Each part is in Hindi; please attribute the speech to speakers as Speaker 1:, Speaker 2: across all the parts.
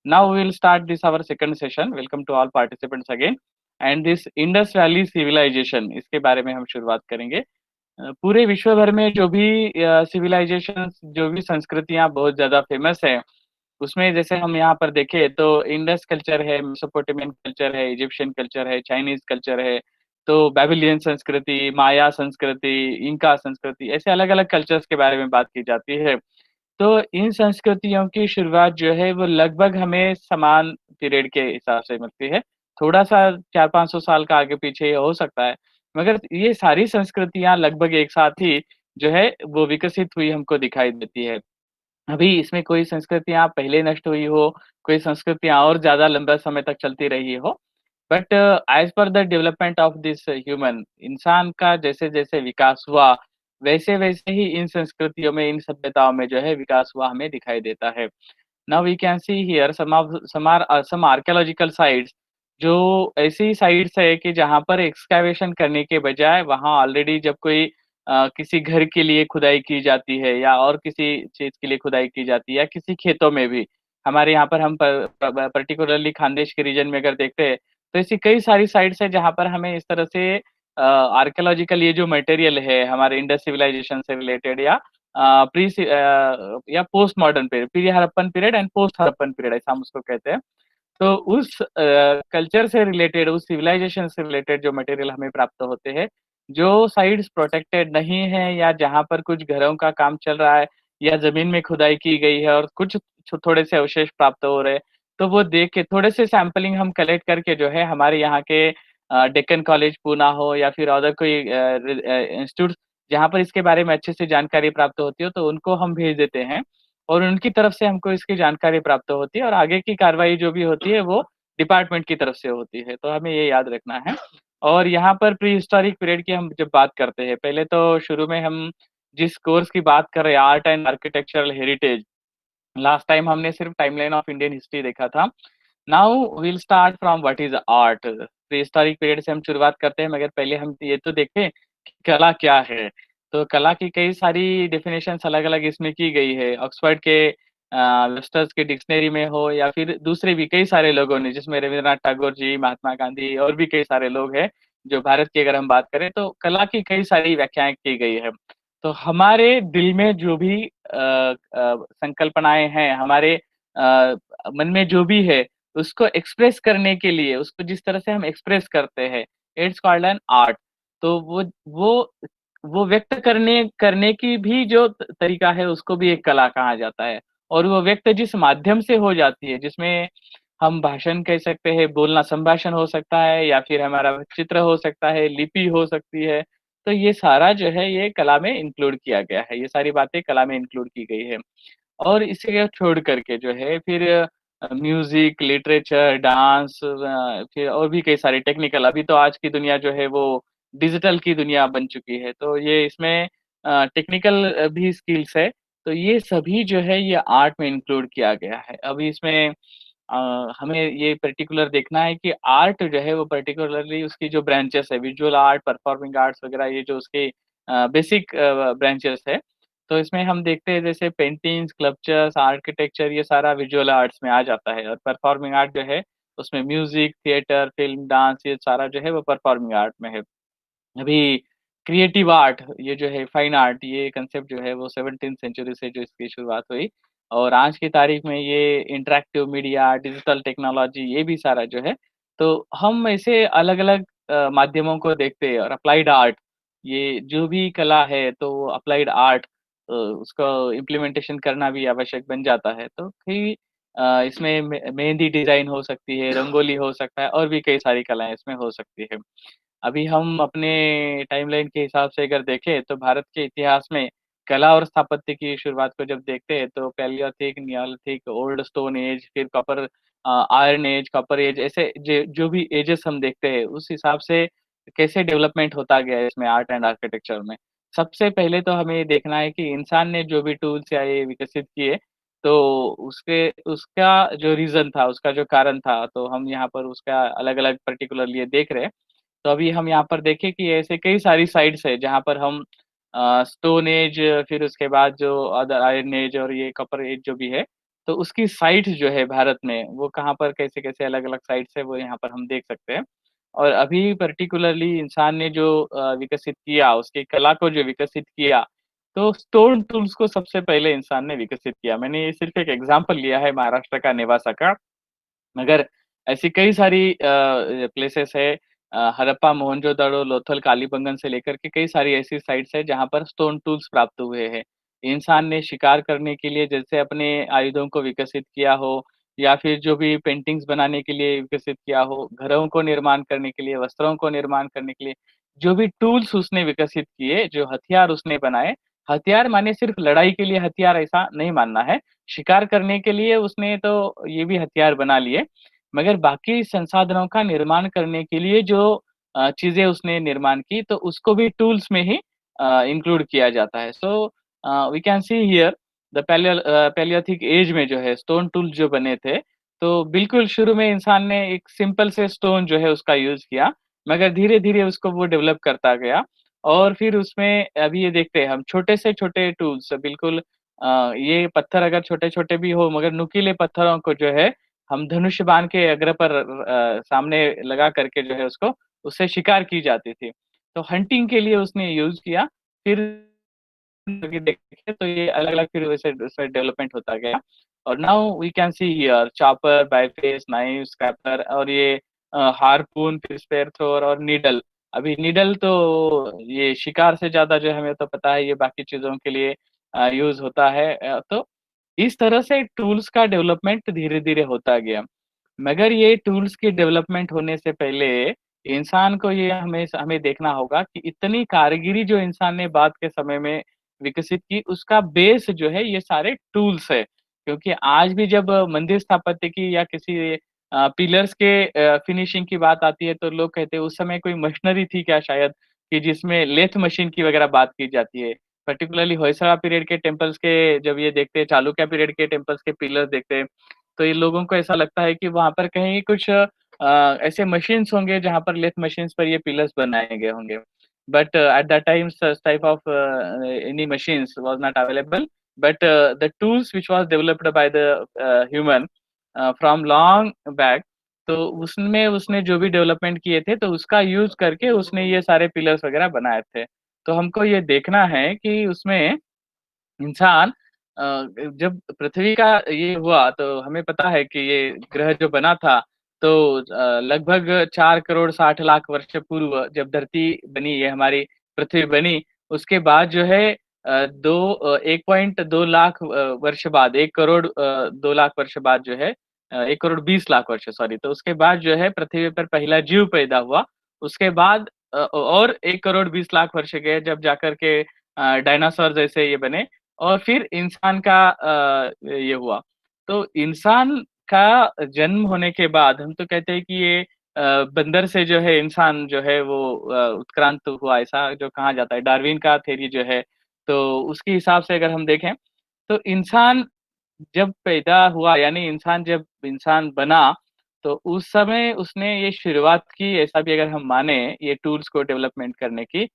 Speaker 1: Now we will start this our second session. Welcome to all participants again. And this Indus Valley Civilization इसके बारे में हम शुरुआत करेंगे। पूरे विश्व भर में जो भी सिविलाइजेशन, जो भी संस्कृतियां बहुत ज्यादा फेमस है, उसमें जैसे हम यहाँ पर देखें तो इंडस कल्चर है, मेसोपोटामियन कल्चर है, इजिप्शियन कल्चर है, चाइनीज कल्चर है, तो बेबीलियन संस्कृति, माया संस्कृति, इंका संस्कृति, ऐसे अलग अलग कल्चर्स के बारे में बात की जाती है। तो इन संस्कृतियों की शुरुआत जो है वो लगभग हमें समान पीरियड के हिसाब से मिलती है। थोड़ा-सा 400-500 साल का आगे-पीछे हो सकता है, मगर ये सारी संस्कृतियाँ लगभग एक साथ ही जो है वो विकसित हुई हमको दिखाई देती है। अभी इसमें कोई संस्कृतियाँ पहले नष्ट हुई हो, कोई संस्कृतियाँ और ज़्यादा लंबा समय तक चलती रही हो। But as per the development of this human, इंसान का जैसे-जैसे विकास हुआ, वैसे-वैसे ही इन संस्कृतियों में, इन सभ्यताओं में जो है विकास हुआ हमें दिखाई देता है। Now we can see here some archaeological sites, जो ऐसी साइट्स है कि जहाँ पर एक्सकैवेशन करने के बजाय वहाँ ऑलरेडी जब कोई किसी घर के लिए खुदाई की जाती है या और किसी चीज़ के लिए खुदाई की जाती है या किसी खेतों में भी, हमारे यहाँ पर हम पर्टिकुलरली खानदेश के रीजन में अगर देखते हैं, तो ऐसी कई सारी साइट्स है जहाँ पर हमें इस तरह से आर्कियोलॉजिकल ये जो मटेरियल है हमारे इंडस सिविलाइजेशन से रिलेटेड या या post modern period, pre Harappan period and post Harappan period ऐसा हम उसको कहते हैं। तो उस कल्चर से रिलेटेड, उस सिविलाइजेशन से रिलेटेड जो मटेरियल हमें प्राप्त होते हैं, जो साइट्स प्रोटेक्टेड नहीं है या जहाँ पर कुछ घरों का काम चल रहा है या ज़मीन में खुदाई की गई है और कुछ थोड़े से अवशेष प्राप्त हो रहे हैं, तो वो देख के थोड़े से सैंपलिंग हम कलेक्ट करके जो है हमारे यहाँ के डेक्कन कॉलेज पूना हो या फिर अदर कोई इंस्टीट्यूट जहाँ पर इसके बारे में अच्छे से जानकारी प्राप्त होती हो, तो उनको हम भेज देते हैं और उनकी तरफ से हमको इसकी जानकारी प्राप्त होती है और आगे की कार्रवाई जो भी होती है वो डिपार्टमेंट की तरफ से होती है, तो हमें ये याद रखना है। और यहाँ पर प्री हिस्टोरिक पीरियड की हम जब बात करते हैं, पहले तो शुरू में हम जिस कोर्स की बात कर रहे हैं, art and architectural heritage, last time हमने सिर्फ टाइमलाइन ऑफ इंडियन हिस्ट्री देखा था। Now we will start from what is art. Prehistoric period से हम शुरुआत करते हैं, मगर पहले हम ये तो देखें कि कला क्या है? तो कला की कई सारी डेफिनेशंस अलग-अलग इसमें की गई है। ऑक्सफोर्ड के वेस्टर्स के डिक्शनरी में हो या फिर दूसरे भी कई सारे लोगों ने, जिसमें रवींद्रनाथ टैगोर जी, महात्मा गांधी और भी कई सारे लोग हैं, जो भारत की अगर हम बात करें तो कला की कई सारी व्याख्याएँ की गई है। तो हमारे दिल में जो भी संकल्पनाएँ हैं, हमारे मन में जो भी है, उसको एक्सप्रेस करने के लिए, उसको जिस तरह से हम एक्सप्रेस करते हैं, इट्स कॉल्ड एन आर्ट। तो वो वो व्यक्त करने की भी जो तरीका है, उसको भी एक कला कहा जाता है। और वो व्यक्त जिस माध्यम से हो जाती है, जिसमें हम भाषण कह सकते हैं, बोलना संभाषण हो सकता है या फिर हमारा चित्र हो सकता है, लिपि हो सकती है। तो ये सारा जो है ये कला में इंक्लूड किया गया है, ये सारी बातें कला में इंक्लूड की गई है। और इसे छोड़ कर के जो है फिर म्यूज़िक, लिटरेचर, डांस, फिर और भी कई सारे टेक्निकल, अभी तो आज की दुनिया जो है वो डिजिटल की दुनिया बन चुकी है, तो ये इसमें टेक्निकल भी स्किल्स है, तो ये सभी जो है ये आर्ट में इंक्लूड किया गया है। अभी इसमें हमें ये पर्टिकुलर देखना है कि आर्ट जो है वो पर्टिकुलरली उसकी जो ब्रांचेस है, विजुअल आर्ट, परफॉर्मिंग आर्ट्स वगैरह, ये जो उसके बेसिक ब्रांचेस है, तो इसमें हम देखते हैं जैसे पेंटिंग, स्कल्पचर्स, आर्किटेक्चर, ये सारा विजुअल आर्ट्स में आ जाता है और परफॉर्मिंग आर्ट जो है उसमें म्यूजिक, थिएटर, फिल्म, डांस, ये सारा जो है वो परफॉर्मिंग आर्ट में है। अभी क्रिएटिव आर्ट, ये जो है फाइन आर्ट, ये कंसेप्ट जो है वो 17th सेंचुरी से जो इसकी शुरुआत हुई और आज की तारीख में ये इंटरैक्टिव मीडिया, डिजिटल टेक्नोलॉजी, ये भी सारा जो है, तो हम ऐसे अलग-अलग माध्यमों को देखते हैं। और अप्लाइड आर्ट, ये जो भी कला है तो अप्लाइड आर्ट उसको इम्प्लीमेंटेशन करना भी आवश्यक बन जाता है। तो कई इसमें मेहंदी डिज़ाइन हो सकती है, रंगोली हो सकता है और भी कई सारी कलाएँ इसमें हो सकती है। अभी हम अपने टाइमलाइन के हिसाब से अगर देखें तो भारत के इतिहास में कला और स्थापत्य की शुरुआत को जब देखते हैं तो palaeolithic, neolithic, old stone age, फिर copper iron age, copper age, ऐसे जो भी एजेस हम देखते हैं उस हिसाब से कैसे डेवलपमेंट होता गया है इसमें आर्ट एंड आर्किटेक्चर में। सबसे पहले तो हमें ये देखना है कि इंसान ने जो भी टूल्स या ये विकसित किए, तो उसके उसका जो रीज़न था, उसका जो कारण था, तो हम यहाँ पर उसका अलग-अलग पर्टिकुलरली ये देख रहे हैं। तो अभी हम यहाँ पर देखें कि ऐसे कई सारी साइट्स है जहाँ पर हम स्टोन एज, फिर उसके बाद जो अदर आयरन एज और ये कॉपर एज जो भी है, तो उसकी साइट्स जो है भारत में, वो कहाँ पर कैसे-कैसे अलग-अलग साइट्स है, वो यहाँ पर हम देख सकते हैं। और अभी पर्टिकुलरली इंसान ने जो विकसित किया, उसकी कला को जो विकसित किया, तो स्टोन टूल्स को सबसे पहले इंसान ने विकसित किया। मैंने ये सिर्फ़ एक एग्ज़ाम्पल लिया है महाराष्ट्र का नेवासा का। मगर ऐसी कई सारी प्लेसेस है हड़प्पा, मोहनजोदड़ो, लोथल, कालीबंगन से लेकर के कई सारी ऐसी साइट्स है जहाँ पर स्टोन टूल्स प्राप्त हुए हैं। इंसान ने शिकार करने के लिए जैसे अपने आयुधों को विकसित किया हो या फिर जो भी पेंटिंग्स बनाने के लिए विकसित किया हो, घरों को निर्माण करने के लिए, वस्त्रों को निर्माण करने के लिए, जो भी टूल्स उसने विकसित किए, जो हथियार उसने बनाए, हथियार माने सिर्फ लड़ाई के लिए हथियार ऐसा नहीं मानना है। शिकार करने के लिए उसने तो ये भी हथियार बना लिए, मगर बाकी संसाधनों का निर्माण करने के लिए जो चीज़ें उसने निर्माण की, तो उसको भी टूल्स में ही इंक्लूड किया जाता है। So we can see here the palaeolithic age में जो है स्टोन टूल्स जो बने थे, तो बिल्कुल शुरू में इंसान ने एक सिंपल से स्टोन जो है उसका यूज़ किया, मगर धीरे-धीरे उसको वो डेवलप करता गया और फिर उसमें अभी ये देखते हैं हम छोटे से छोटे टूल्स बिल्कुल ये पत्थर अगर छोटे-छोटे भी हो मगर नुकीले पत्थरों को जो है हम धनुष बाण के अग्र पर सामने लगा करके जो है उसको उससे शिकार की जाती थी। तो हंटिंग के लिए उसने यूज़ किया, फिर आगे देखें तो ये अलग-अलग फिर वैसे उसमें डेवलपमेंट होता गया और now we can see here chopper, biface, knife, scraper और ये हार्पून, फिर स्पेयर थ्रोवर और नीडल। अभी नीडल तो ये शिकार से ज़्यादा जो है हमें तो पता है ये बाकी चीज़ों के लिए यूज़ होता है तो इस तरह से टूल्स का डेवलपमेंट धीरे-धीरे होता गया। मगर ये टूल्स की डेवलपमेंट होने से पहले इंसान को ये हमें देखना होगा कि इतनी कारीगिरी जो इंसान ने बाद के समय में विकसित की, उसका बेस जो है ये सारे टूल्स है। क्योंकि आज भी जब मंदिर स्थापत्य की या किसी पिलर्स के फिनिशिंग की बात आती है तो लोग कहते हैं उस समय कोई मशीनरी थी क्या शायद कि जिसमें लेथ मशीन की वगैरह बात की जाती है। पर्टिकुलरली होयसड़ा पीरियड के टेम्पल्स के जब ये देखते हैं, चालुक्य पीरियड के टेम्पल्स के पिलर्स देखते हैं, तो ये लोगों को ऐसा लगता है कि वहाँ पर कहीं कुछ ऐसे मशीन्स होंगे जहाँ पर लेथ मशीन्स पर ये पिलर्स बनाए गए होंगे। But at that time such type of any machines was not available. But the tools which was developed by the human from long back, तो उसमें उसने जो भी डेवलपमेंट किए थे, तो उसका यूज़ करके उसने ये सारे पिलर्स वगैरह बनाए थे। तो हमको ये देखना है कि उसमें इंसान जब पृथ्वी का ये हुआ तो हमें पता है कि ये ग्रह जो बना था तो लगभग 4 करोड़ 60 लाख वर्ष पूर्व जब धरती बनी ये हमारी पृथ्वी बनी, उसके बाद जो है 1.2 लाख वर्ष बाद 1 करोड़ 2 लाख वर्ष बाद जो है 1 करोड़ 20 लाख वर्ष सॉरी तो उसके बाद जो है पृथ्वी पर पहला जीव पैदा हुआ। उसके बाद और 1 करोड़ 20 लाख वर्ष गए जब जाकर के डायनासोर जैसे ये बने और फिर इंसान का ये हुआ। तो इंसान का जन्म होने के बाद हम तो कहते हैं कि ये बंदर से जो है इंसान जो है वो उत्क्रांत हुआ ऐसा जो कहा जाता है, डार्विन का थ्योरी जो है, तो उसके हिसाब से अगर हम देखें, तो इंसान जब पैदा हुआ यानी इंसान जब इंसान बना, तो उस समय उसने ये शुरुआत की ऐसा भी अगर हम माने ये टूल्स को डेवलपमेंट करने की,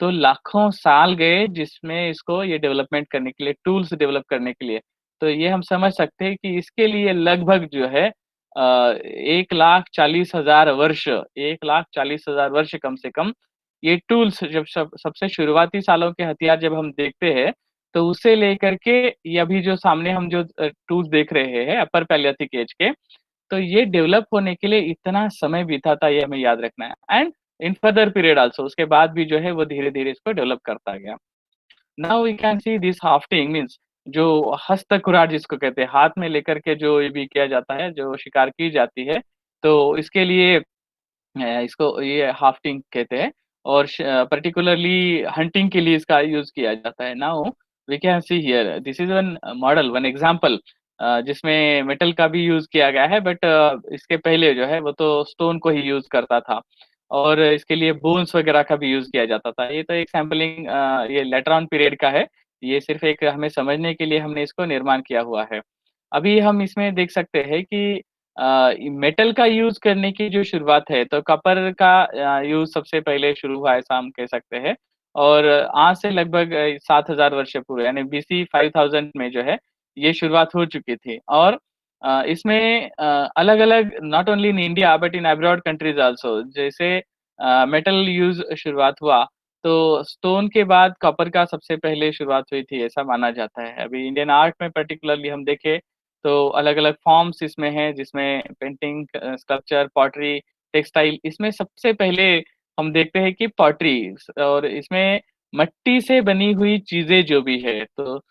Speaker 1: तो लाखों साल गए जिसमें इसको ये डेवलपमेंट करने के लिए, टूल्स डेवलप करने के लिए। तो ये हम समझ सकते हैं कि इसके लिए लगभग जो है 1,40,000 वर्ष 1,40,000 वर्ष कम से कम ये टूल्स जब सबसे शुरुआती सालों के हथियार जब हम देखते हैं, तो उसे लेकर के ये अभी जो सामने हम जो टूल्स देख रहे हैं अपर पैलियोलिथिक एज के, तो ये डेवलप होने के लिए इतना समय बीता था ये हमें याद रखना है and in further period also उसके बाद भी जो है वो धीरे-धीरे इसको डेवलप करता गया। Now we can see this hafting means जो हस्त कुऱ्हाड़ जिसको कहते हैं, हाथ में लेकर के जो ये भी किया जाता है, जो शिकार की जाती है, तो इसके लिए इसको ये हाफ्टिंग कहते हैं और पर्टिकुलरली हंटिंग के लिए इसका यूज़ किया जाता है। Now we can see here this is one model, one example जिसमें मेटल का भी यूज़ किया गया है बट इसके पहले जो है वो तो स्टोन को ही यूज़ करता था और इसके लिए बोन्स वगैरह का भी यूज़ किया जाता था। ये तो एक सैंपलिंग ये लेटर ऑन पीरियड का है। ये सिर्फ़ एक हमें समझने के लिए हमने इसको निर्माण किया हुआ है। अभी हम इसमें देख सकते हैं कि मेटल का यूज़ करने की जो शुरुआत है, तो कॉपर का यूज़ सबसे पहले शुरू हुआ ऐसा हम कह सकते हैं और आज से लगभग 7,000 वर्ष पूर्व यानी बीसी 5000 में जो है, ये शुरुआत हो चुकी थी और इसमें अलग-अलग not only in India but in abroad countries also जैसे मेटल यूज़ शुरुआत हुआ, तो स्टोन के बाद कॉपर का सबसे पहले शुरुआत हुई थी, ऐसा माना जाता है। अभी इंडियन आर्ट में पर्टिकुलरली हम देखें, तो अलग-अलग फॉर्म्स इसमें हैं, जिसमें पेंटिंग, स्कल्पचर, पॉटरी, टेक्सटाइल, इसमें सबसे पहले हम देखते हैं कि पॉटरी और इसमें मट्टी से बनी हुई चीज़ें जो भी है, तो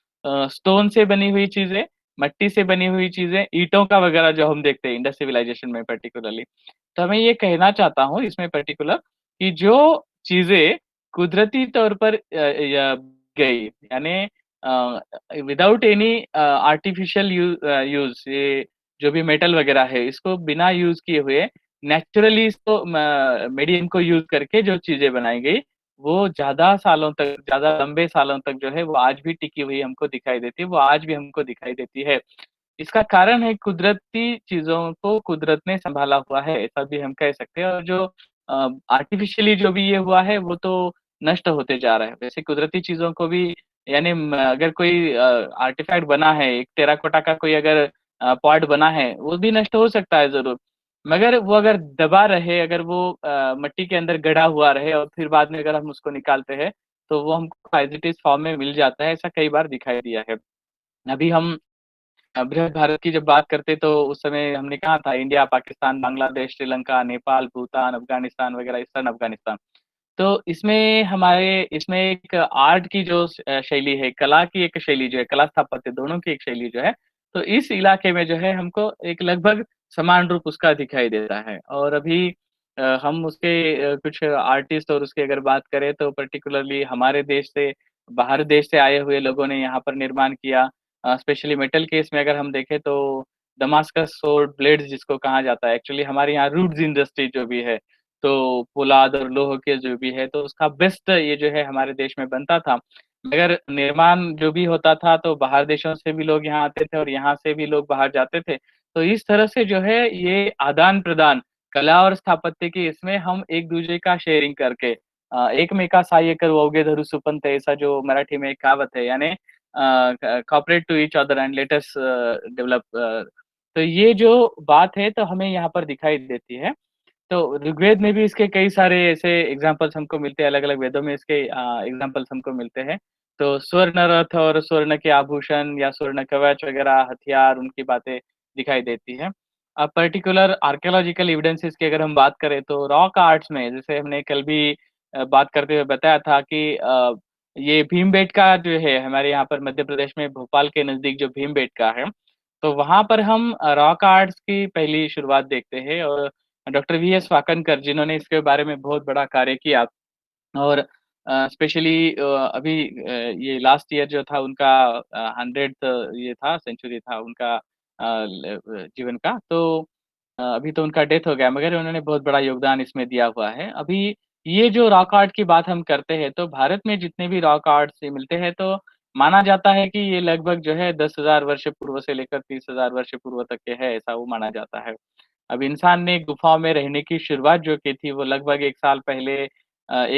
Speaker 1: स्टोन से बनी हुई चीज़ें, मट्टी से बनी हुई चीज़ें, ईंटों का वगैरह जो हम देखते हैं इंडस सिविलाइजेशन में पर्टिकुलरली। तो मैं ये कहना चाहता हूँ इसमें पर्टिकुलर कि जो चीज़ें कुदरती तौर पर या गई यानी विदाउट एनी आर्टिफिशियल यूज़ ये जो भी मेटल वगैरह है, इसको बिना यूज़ किए हुए नेचुरली इसको मीडियम को यूज़ करके जो चीज़ें बनाई गई, वो ज़्यादा सालों तक, ज़्यादा लंबे सालों तक जो है वो आज भी टिकी हुई हमको दिखाई देती है, वो आज भी हमको दिखाई देती है। इसका कारण है कुदरती चीज़ों को कुदरत ने सँभाला हुआ है, ऐसा भी हम कह सकते हैं और जो आर्टिफ़िशियली जो भी ये हुआ है, वो तो नष्ट होते जा रहा है। वैसे कुदरती चीज़ों को भी यानी अगर कोई आर्टिफ़ैक्ट बना है, एक टेराकोटा का कोई अगर पॉट बना है, वो भी नष्ट हो सकता है ज़रूर। मगर वो अगर दबा रहे, अगर वो मिट्टी के अंदर गड़ा हुआ रहे और फिर बाद में अगर हम उसको निकालते हैं, तो वो हमको एज़ इट इज़ फॉर्म में मिल जाता है, ऐसा कई बार दिखाई दिया है। अभी हम बृहद भारत की जब बात करते तो उस समय हमने कहा था इंडिया, पाकिस्तान, बांग्लादेश, श्रीलंका, नेपाल, भूटान, अफ़गानिस्तान वगैरह ईस्टर्न अफ़गानिस्तान। तो इसमें एक आर्ट की जो शैली है, कला की एक शैली जो है, कला स्थापत्य दोनों की एक शैली जो है, तो इस इलाके में जो है हमको एक लगभग समान रूप उसका दिखाई देता है। और अभी हम उसके कुछ आर्टिस्ट और उसकी अगर बात करें तो पर्टिकुलरली हमारे देश से, बाहर देश से आए हुए लोगों ने यहाँ पर निर्माण किया। स्पेशली मेटल केस में अगर हम देखें तो दमास्कस सोर्ड ब्लेड्स जिसको कहा जाता है, एक्चुअली हमारे यहाँ रूड्स इंडस्ट्री जो भी है, तो पोलाद और लोह के जो भी है, तो उसका बेस्ट ये जो है हमारे देश में बनता था। मगर निर्माण जो भी होता था तो बाहर देशों से भी लोग यहाँ आते थे और यहाँ से भी लोग बाहर जाते थे। तो इस तरह से जो है ये आदान-प्रदान कला और स्थापत्य की इसमें हम एक-दूसरे का शेयरिंग करके एकमेका सहाय्य करो अवघे धरू सुपंथ ऐसा जो मराठी में एक कहावत है यानी cooperate to each other and let us develop तो ये जो बात है तो हमें यहाँ पर दिखाई देती है। तो ऋग्वेद में भी इसके कई सारे ऐसे एग्ज़ाम्पल्स हमको मिलते हैं, अलग-अलग वेदों में इसके एग्ज़ाम्पल्स हमको मिलते हैं। तो स्वर्ण रथ और स्वर्ण के आभूषण या स्वर्ण कवच वगैरह हथियार उनकी बातें दिखाई देती हैं। पर्टिकुलर आर्कियोलॉजिकल एविडेंसेस की अगर हम बात करें तो रॉक आर्ट्स में जैसे हमने कल भी बात करते हुए बताया था कि ये भीमबेटका जो है हमारे यहाँ पर मध्य प्रदेश में भोपाल के नज़दीक जो भीमबेटका है, तो वहाँ पर हम रॉक आर्ट्स की पहली शुरुआत देखते हैं और डॉक्टर वीएस वाकनकर जिन्होंने इसके बारे में बहुत बड़ा कार्य किया और स्पेशली अभी ये लास्ट ईयर जो था उनका 100th ये था सेंचुरी था उनका जीवन का तो अभी तो उनका डेथ हो गया मगर उन्होंने बहुत बड़ा योगदान इसमें दिया हुआ है। अभी ये जो रॉक आर्ट की बात हम करते हैं तो भारत में जितने भी रॉक आर्ट्स मिलते हैं तो माना जाता है कि ये लगभग जो है 10,000 वर्ष पूर्व से लेकर 30,000 वर्ष पूर्व तक के है ऐसा वो माना जाता है। अब इंसान ने गुफाओं में रहने की शुरुआत जो की थी वो लगभग 1 साल पहले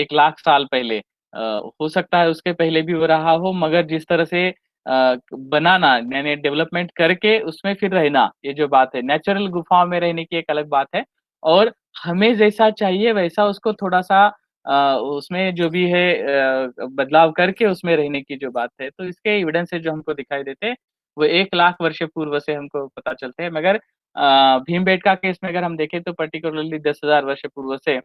Speaker 1: 1 लाख साल पहले हो सकता है उसके पहले भी हो रहा हो मगर जिस तरह से बनाना यानी डेवलपमेंट करके उसमें फिर रहना, ये जो बात है नेचुरल गुफाओं में रहने की एक अलग बात है और हमें जैसा चाहिए वैसा उसको थोड़ा-सा उसमें जो भी है बदलाव करके उसमें रहने की जो बात है, तो इसके एविडेंसेस जो हमको दिखाई देते हैं, वो 1 लाख वर्ष पूर्व से हमको पता चलते हैं मगर भीमबेटका केस में अगर हम देखें तो पर्टिकुलरली 10,000 वर्ष पूर्व से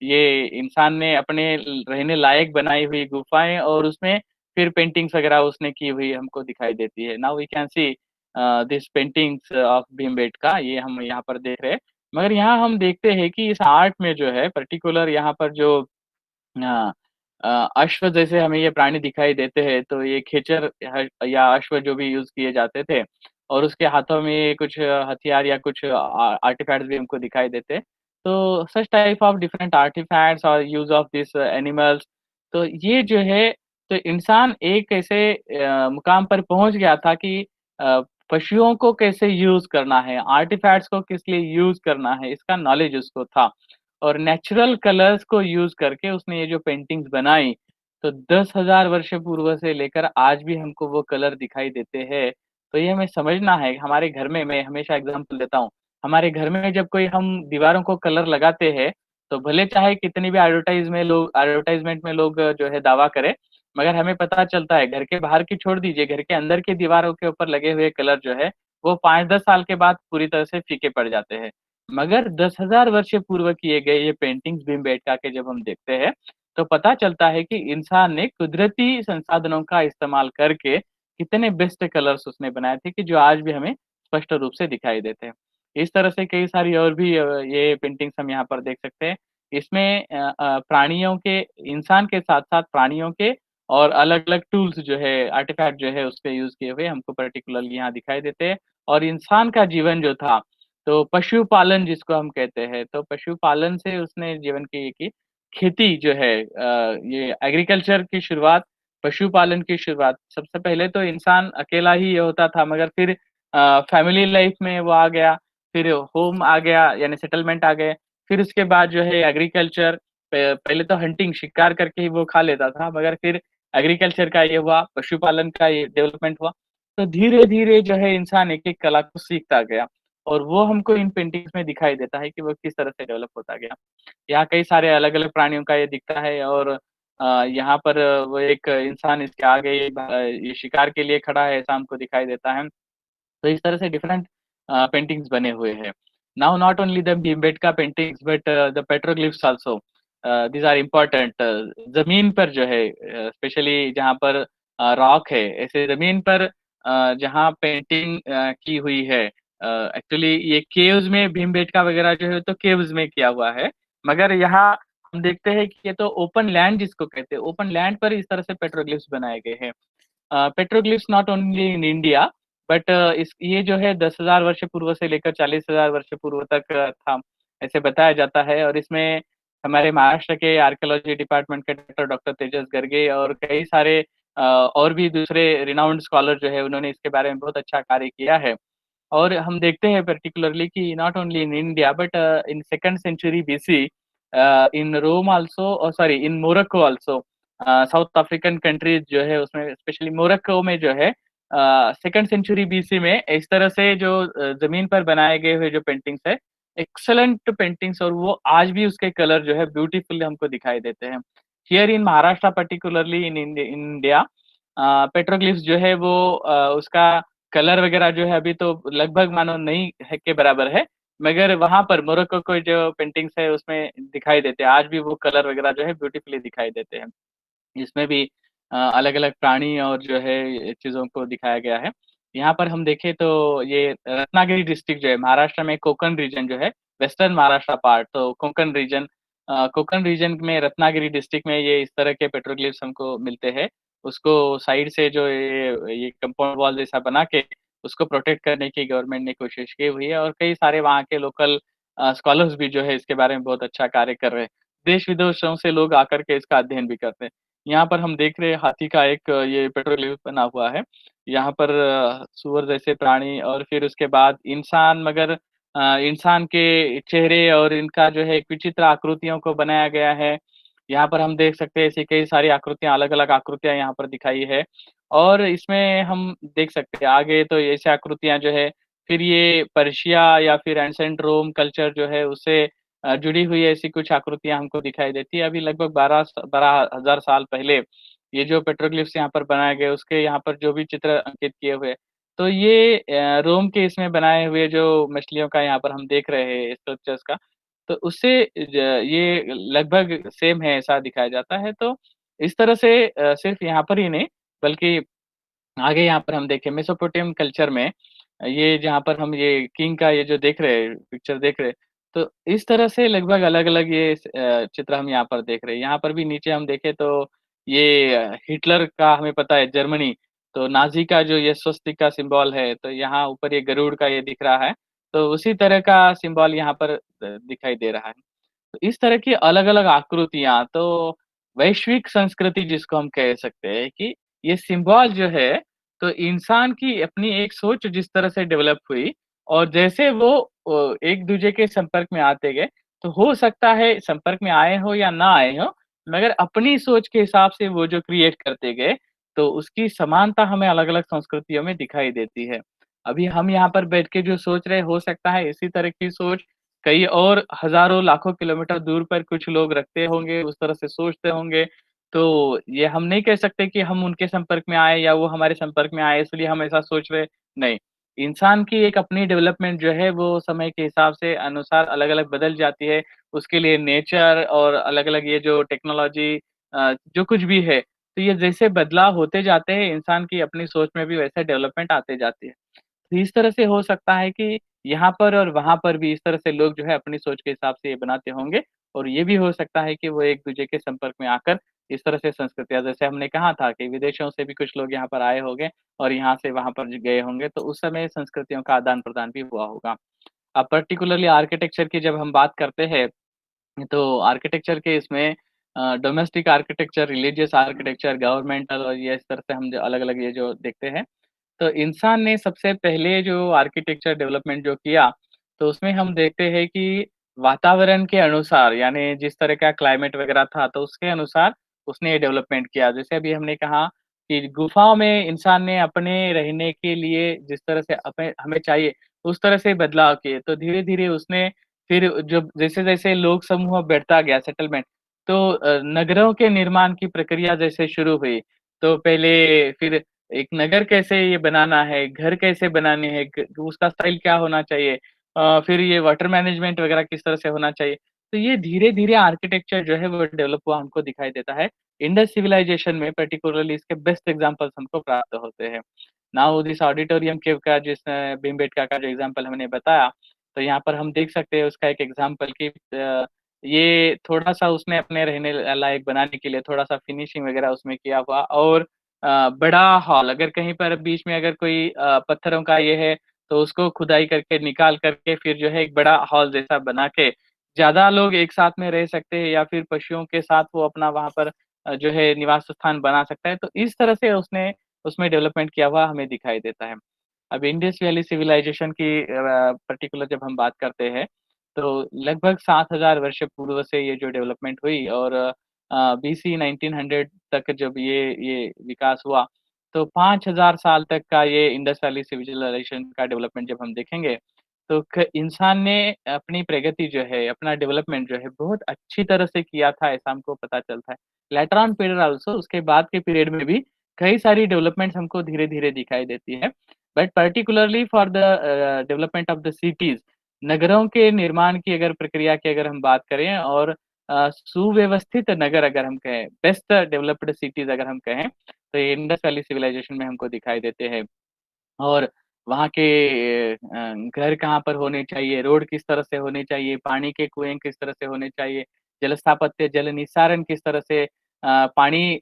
Speaker 1: ये इंसान ने अपने रहने लायक बनाई हुई गुफाएँ और उसमें फिर पेंटिंग्स वगैरह उसने की हुई हमको दिखाई देती है। Now we can see this paintings of Bhimbetka ये हम यहाँ पर देख रहे हैं। मगर यहाँ हम देखते हैं कि इस आर्ट में जो है पर्टिकुलर यहाँ पर जो हाँ। अश्व जैसे हमें ये प्राणी दिखाई देते हैं, तो ये खेचर ह या अश्व जो भी यूज़ किए जाते थे और उसके हाथों में कुछ हथियार या कुछ आर्टिफैक्ट्स भी हमको दिखाई देते हैं। तो such type of different artefacts और यूज़ ऑफ दिस एनिमल्स तो ये जो है, तो इंसान एक ऐसे मुकाम पर पहुँच गया था कि अ, पशुओं को कैसे यूज़ करना है, आर्टिफैक्ट्स को किस लिए यूज़ करना है, इसका नॉलेज उसको था। और नेचुरल कलर्स को यूज़ करके उसने ये जो पेंटिंग्स बनाई, तो 10,000 वर्ष पूर्व से लेकर आज भी हमको वो कलर दिखाई देते हैं। तो ये हमें समझना है, हमारे घर में मैं हमेशा एग्ज़ाम्पल देता हूँ, हमारे घर में जब कोई हम दीवारों को कलर लगाते हैं, तो भले चाहे कितनी भी एडवर्टाइज़मेंट में लोग जो है दावा करें, मगर हमें पता चलता है घर के बाहर की छोड़ दीजिए, घर के अंदर की दीवारों के ऊपर लगे हुए कलर जो है, वो 5-10 साल के बाद पूरी तरह से फीके पड़ जाते हैं। मगर 10,000 वर्ष पूर्व किए गए ये पेंटिंग्स भीमबेटका के जब हम देखते हैं, तो पता चलता है कि इंसान ने कुदरती संसाधनों का इस्तेमाल करके कितने बेस्ट कलर्स उसने बनाए थे कि जो आज भी हमें स्पष्ट रूप से दिखाई देते हैं। इस तरह से कई सारी और भी ये पेंटिंग्स हम यहाँ पर देख सकते हैं। इसमें प्राणियों के इंसान के साथ-साथ प्राणियों के और अलग-अलग टूल्स जो है, आर्टिफ़ैक्ट जो है उसके यूज़ किए हुए हमको पर्टिकुलरली यहाँ दिखाई देते हैं और इंसान का जीवन जो था, तो पशुपालन जिसको हम कहते हैं, तो पशुपालन से उसने जीवन की खेती जो है ये एग्रीकल्चर की शुरुआत, पशुपालन की शुरुआत, सबसे पहले तो इंसान अकेला ही ये होता था मगर फिर फैमिली लाइफ़ में वो आ गया, फिर होम आ गया यानी सेटलमेंट आ गए, फिर उसके बाद जो है एग्रीकल्चर पहले तो हंटिंग शिकार करके ही वो खा लेता था, मगर फिर एग्रीकल्चर का ये हुआ, पशुपालन का ये डेवलपमेंट हुआ। तो धीरे-धीरे जो है इंसान एक-एक कला को सीखता गया और वो हमको इन पेंटिंग्स में दिखाई देता है कि वो किस तरह से डेवलप होता गया। यहाँ कई सारे अलग-अलग प्राणियों का ये दिखता है और यहाँ पर वो एक इंसान इसके आगे ये शिकार के लिए खड़ा है, ऐसा हमको दिखाई देता है। तो इस तरह से डिफरेंट पेंटिंग्स बने हुए हैं। Now not only the Bhimbetka paintings but the petroglyphs also these are important. ज़मीन पर जो है स्पेशली जहाँ पर रॉक है, ऐसे ज़मीन पर जहाँ पेंटिंग की हुई है एक्चुअली ये केव्स में भीमबेटका वगैरह जो है तो केव्स में किया हुआ है। मगर यहाँ हम देखते हैं कि ये तो ओपन लैंड जिसको कहते हैं, ओपन लैंड पर इस तरह से पेट्रोग्लिफ्स बनाए गए हैं। Petroglyphs not only in India but इस ये जो है 10,000 वर्ष पूर्व से लेकर 40,000 वर्ष पूर्व तक था, ऐसे बताया जाता है और इसमें हमारे महाराष्ट्र के आर्कियोलॉजी डिपार्टमेंट के डॉक्टर तेजस गर्गे और कई सारे और भी दूसरे रिनाउंड स्कॉलर जो है उन्होंने इसके बारे में बहुत अच्छा कार्य किया है। और हम देखते हैं पर्टिकुलरली कि not only in India but in 2nd century BC in Rome also sorry in Morocco also south African countries जो है उसमें स्पेशली मोरक्को में जो है 2nd सेंचुरी बीसी में इस तरह से जो ज़मीन पर बनाए गए हुए जो पेंटिंग्स है, एक्सीलेंट पेंटिंग्स और वो आज भी उसके कलर जो है ब्यूटीफुल हमको दिखाई देते हैं। Here in Maharashtra particularly in India petroglyphs जो है वो उसका कलर वगैरह जो है अभी तो लगभग मानो नहीं है के बराबर है, मगर वहाँ पर मोरक्को को जो पेंटिंग्स है उसमें दिखाई देते हैं। आज भी वो कलर वगैरह जो है ब्यूटीफुली दिखाई देते हैं। इसमें भी अलग-अलग प्राणी और जो है चीज़ों को दिखाया गया है। यहाँ पर हम देखें तो ये रत्नागिरी डिस्ट्रिक्ट जो है महाराष्ट्र में कोंकण रीजन जो है, वेस्टर्न महाराष्ट्र पार्ट तो कोंकण रीजन में रत्नागिरी डिस्ट्रिक्ट में ये इस तरह के पेट्रोग्लिफ्स हमको मिलते हैं। उसको साइड से जो ये कंपाउंड वॉल जैसा बना के उसको प्रोटेक्ट करने की गवर्नमेंट ने कोशिश की हुई है और कई सारे वहाँ के लोकल स्कॉलर्स भी जो है इसके बारे में बहुत अच्छा कार्य कर रहे हैं। देश-विदेशों से लोग आकर के इसका अध्ययन भी करते हैं। यहाँ पर हम देख रहे हैं हाथी का एक ये पेट्रोग्लिफ बना हुआ है। यहाँ पर सूअर जैसे प्राणी और फिर उसके बाद इंसान मगर इंसान के चेहरे और इनका जो है एक विचित्र आकृतियों को बनाया गया है। यहाँ पर हम देख सकते हैं ऐसी कई सारी आकृतियाँ अलग-अलग आकृतियाँ यहाँ पर दिखाई है और इसमें हम देख सकते हैं आगे तो ऐसी आकृतियाँ जो है फिर ये पर्शिया या फिर एंशिएंट रोम कल्चर जो है उससे जुड़ी हुई ऐसी कुछ आकृतियाँ हमको दिखाई देती है। अभी लगभग 12,000 साल पहले ये जो पेट्रोग्लिफ्स यहाँ पर बनाए गए, उसके यहाँ पर जो भी चित्र अंकित किए हुए, तो ये रोम के इसमें बनाए हुए जो मछलियों का यहाँ पर हम देख रहे हैं स्कल्पचर्स का, तो उससे ये लगभग सेम है ऐसा दिखाया जाता है। तो इस तरह से सिर्फ़ यहाँ पर ही नहीं, बल्कि आगे यहाँ पर हम देखें मेसोपोटामियन कल्चर में ये जहाँ पर हम ये किंग का ये जो देख रहे हैं, पिक्चर देख रहे हैं, तो इस तरह से लगभग अलग-अलग ये चित्र हम यहाँ पर देख रहे हैं। यहाँ पर भी नीचे हम देखें तो ये हिटलर का हमें पता है जर्मनी, तो नाज़ी का जो ये स्वस्तिक का सिम्बॉल है, तो यहाँ ऊपर ये गरुड़ का ये दिख रहा है, तो उसी तरह का सिम्बॉल यहाँ पर दिखाई दे रहा है। तो इस तरह की अलग-अलग आकृतियाँ तो वैश्विक संस्कृति जिसको हम कह सकते हैं कि ये सिम्बॉल जो है, तो इंसान की अपनी एक सोच जिस तरह से डेवलप हुई और जैसे वो एक-दूजे के संपर्क में आते गए, तो हो सकता है संपर्क में आए हों या ना आए हों, मगर अपनी सोच के हिसाब से वो जो क्रिएट करते गए, तो उसकी समानता हमें अलग-अलग संस्कृतियों में दिखाई देती है। अभी हम यहाँ पर बैठ के जो सोच रहे हैं, हो सकता है इसी तरह की सोच कई और हज़ारों, लाखों किलोमीटर दूर पर कुछ लोग रखते होंगे, उस तरह से सोचते होंगे। तो ये हम नहीं कह सकते कि हम उनके संपर्क में आए या वो हमारे संपर्क में आए इसलिए हम ऐसा सोच रहे हैं, नहीं। इंसान की एक अपनी डेवलपमेंट जो है वो समय के हिसाब से अनुसार अलग-अलग बदल जाती है। उसके लिए नेचर और अलग-अलग ये जो टेक्नोलॉजी जो कुछ भी है, तो ये जैसे बदलाव होते जाते हैं, इंसान की अपनी सोच में भी वैसे डेवलपमेंट आते जाती है। तो इस तरह से हो सकता है कि यहाँ पर और वहाँ पर भी इस तरह से लोग जो है अपनी सोच के हिसाब से ये बनाते होंगे और ये भी हो सकता है कि वो एक-दूसरे के संपर्क में आकर इस तरह से संस्कृतियाँ जैसे हमने कहा था कि विदेशों से भी कुछ लोग यहाँ पर आए होंगे और यहाँ से वहाँ पर ज गए होंगे, तो उस समय संस्कृतियों का आदान-प्रदान भी हुआ होगा। अब पर्टिकुलरली आर्किटेक्चर की जब हम बात करते हैं तो आर्किटेक्चर के इसमें domestic architecture, religious architecture, governmental और ये इस तरह से हम जो अलग-अलग ये जो देखते हैं। तो इंसान ने सबसे पहले जो आर्किटेक्चर डेवलपमेंट जो किया, तो उसमें हम देखते हैं कि वातावरण के अनुसार यानी जिस तरह का क्लाइमेट वगैरह था, तो उसके अनुसार उसने ये डेवलपमेंट किया। जैसे अभी हमने कहा कि गुफाओं में इंसान ने अपने रहने के लिए जिस तरह से हमें हमें चाहिए, उस तरह से बदलाव किए। तो धीरे-धीरे उसने फिर जब जैसे-जैसे लोग समूह बढ़ता गया सेटलमेंट, तो नगरों के निर्माण की प्रक्रिया जैसे शुरू हुई, तो पहले फिर एक नगर कैसे ये बनाना है, घर कैसे बनाने हैं, ग उसका स्टाइल क्या होना चाहिए फिर ये वाटर मैनेजमेंट वगैरह किस तरह से होना चाहिए। तो ये धीरे-धीरे आर्किटेक्चर जो है वो डेवलप हुआ हमको दिखाई देता है। इंडस सिविलाइजेशन में पार्टिकुलरली इसके बेस्ट एग्ज़ाम्पल्स हमको प्राप्त होते हैं। नाउ दिस ऑडिटोरियम केव का जिस भीमबेटका का जो एग्ज़ाम्पल हमने बताया, तो यहाँ पर हम देख सकते हैं उसका एक एग्ज़ाम्पल कि ये थोड़ा-सा उसने अपने रहने लायक बनाने के लिए थोड़ा-सा फिनिशिंग वगैरह उसमें किया हुआ और बड़ा हॉल अगर कहीं पर बीच में अगर कोई पत्थरों का ये है, तो उसको खुदाई करके निकाल करके फिर जो है एक बड़ा हॉल जैसा बना के, ज़्यादा लोग एक साथ में रह सकते हैं या फिर पशुओं के साथ वो अपना वहाँ पर जो है निवास स्थान बना सकता है। तो इस तरह से उसने उसमें डेवलपमेंट किया हुआ हमें दिखाई देता है। अब इंडस वैली सिविलाइजेशन की पर्टिकुलर जब हम बात करते हैं, तो लगभग 7000 वर्ष पूर्व से ये जो डेवलपमेंट हुई और बीसी 1900 तक जब ये विकास हुआ, तो 5000 साल तक का ये इंडस वैली सिविलाइजेशन का डेवलपमेंट जब हम देखेंगे, तो क इंसान ने अपनी प्रगति जो है, अपना डेवलपमेंट जो है, बहुत अच्छी तरह से किया था, ऐसा हमको पता चलता है। लेटर ऑन पीरियड ऑल्सो उसके बाद के पीरियड में भी कई सारी डेवलपमेंट्स हमको धीरे-धीरे दिखाई देती है। But particularly for the development of the cities नगरों के निर्माण की अगर प्रक्रिया की अगर हम बात करें और सुव्यवस्थित नगर अगर हम कहें, बेस्ट डेवलप्ड सिटीज़ अगर हम कहें, तो ये इंडस वैली सिविलाइजेशन में हमको दिखाई देते हैं। और वहाँ के घर कहाँ पर होने चाहिए, रोड किस तरह से होने चाहिए, पानी के कुएँ किस तरह से होने चाहिए, जल स्थापत्य, जल निस्सारण किस तरह से पानी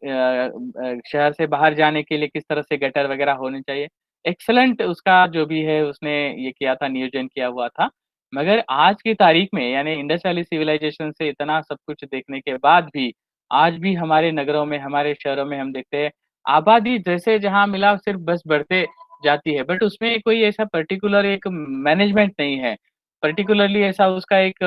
Speaker 1: शहर से बाहर जाने के लिए किस तरह से गटर वगैरह होने चाहिए। एक्सीलेंट उसका जो भी है उसने ये किया था, नियोजन किया हुआ था। मगर आज की तारीख में यानी इंडस वैली सिविलाइजेशन से इतना सब कुछ देखने के बाद भी, आज भी हमारे नगरों में, हमारे शहरों में हम देखते हैं, आबादी जैसे जहाँ मिला सिर्फ़ बस बढ़ते जाती है, बट उसमें कोई ऐसा पर्टिकुलर एक मैनेजमेंट नहीं है। पर्टिकुलरली ऐसा उसका एक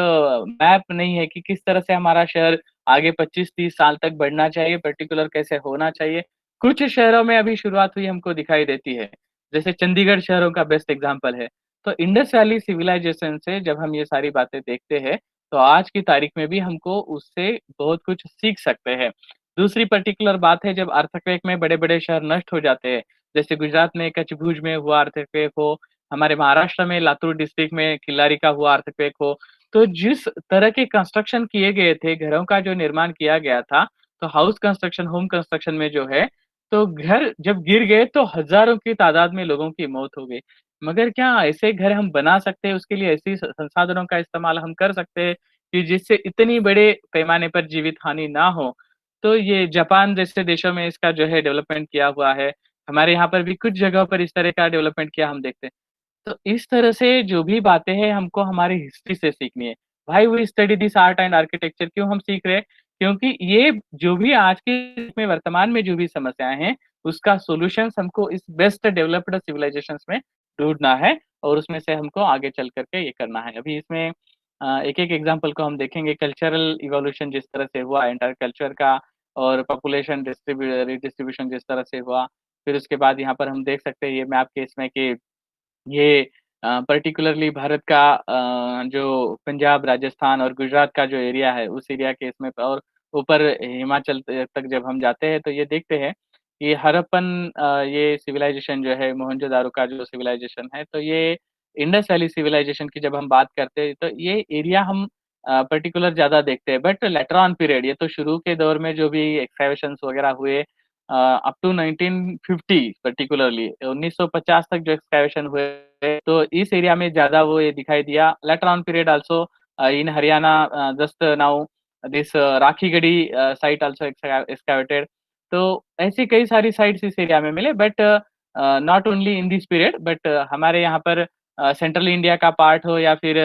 Speaker 1: मैप नहीं है कि किस तरह से हमारा शहर आगे 25-30 साल तक बढ़ना चाहिए, पर्टिकुलर कैसे होना चाहिए। कुछ शहरों में अभी शुरुआत हुई हमको दिखाई देती है, जैसे चंडीगढ़ शहरों का बेस्ट एग्ज़ाम्पल है। तो इंडस वैली सिविलाइजेशन से जब हम ये सारी बातें देखते हैं, तो आज की तारीख में भी हमको उससे बहुत कुछ सीख सकते हैं। दूसरी पर्टिकुलर बात है जब अर्थक्वेक में बड़े-बड़े शहर नष्ट हो जाते हैं, जैसे गुजरात में कच्छ भुज में हुआ अर्थक्वेक हो, हमारे महाराष्ट्र में लातूर डिस्ट्रिक्ट में किल्लारी का हुआ अर्थक्वेक हो, तो जिस तरह के कंस्ट्रक्शन किए गए थे, घरों का जो निर्माण किया गया था, तो हाउस कंस्ट्रक्शन, होम कंस्ट्रक्शन में जो है, तो घर जब गिर गए तो हज़ारों की तादाद में लोगों की मौत हो गई। मगर क्या ऐसे घर हम बना सकते हैं, उसके लिए ऐसी संसाधनों का इस्तेमाल हम कर सकते हैं कि जिससे इतनी बड़े पैमाने पर जीवित हानि ना हो? तो ये जापान जैसे देशों में इसका जो है डेवलपमेंट किया हुआ है। हमारे यहाँ पर भी कुछ जगहों पर इस तरह का डेवलपमेंट किया हम देखते हैं। तो इस तरह से जो भी बातें हैं हमको हमारी हिस्ट्री से सीखनी है। Why we study this art and architecture क्यों हम सीख रहे हैं? क्योंकि ये जो भी आज के में वर्तमान में जो भी समस्याएँ हैं, उसका सॉल्यूशंस हमको इस बेस्ट डेवलप्ड सिविलाइजेशंस में ढूँढना है और उसमें से हमको आगे चल कर के ये करना है। अभी इसमें एक-एक एग्ज़ाम्पल को हम देखेंगे कल्चरल इवोल्यूशन जिस तरह से हुआ, एंटायर कल्चर का और पॉपुलेशन रिडिस्ट्रीब्यूशन जिस तरह से हुआ, फिर उसके बाद यहाँ पर हम देख सकते हैं ये मैप के इसमें कि ये पर्टिकुलरली भारत का जो पंजाब, राजस्थान और गुजरात का जो एरिया है, उस एरिया के इसमें और ऊपर हिमाचल तक जब हम जाते हैं, तो ये देखते हैं कि हड़प्पन ये सिविलाइज़ेशन जो है, मोहनजोदारो का जो सिविलाइज़ेशन है, तो ये इंडस वैली सिविलाइज़ेशन की जब हम बात करते हैं, तो ये एरिया हम पर्टिकुलर ज़्यादा देखते हैं। बट लेटर ऑन पीरियड, ये तो शुरू के दौर में जो भी एक्सकैवेशंस वगैरह हुए अप टू 1950 पर्टिकुलरली 1950 तक जो एक्सकैवेशन हुए, तो इस एरिया में ज़्यादा वो ये दिखाई दिया। Later on period also in Haryana just now this Rakhigarhi site also excavated. तो ऐसी कई सारी साइट्स इस एरिया में मिले but not only in this period but हमारे यहाँ पर सेंट्रल इंडिया का पार्ट हो या फिर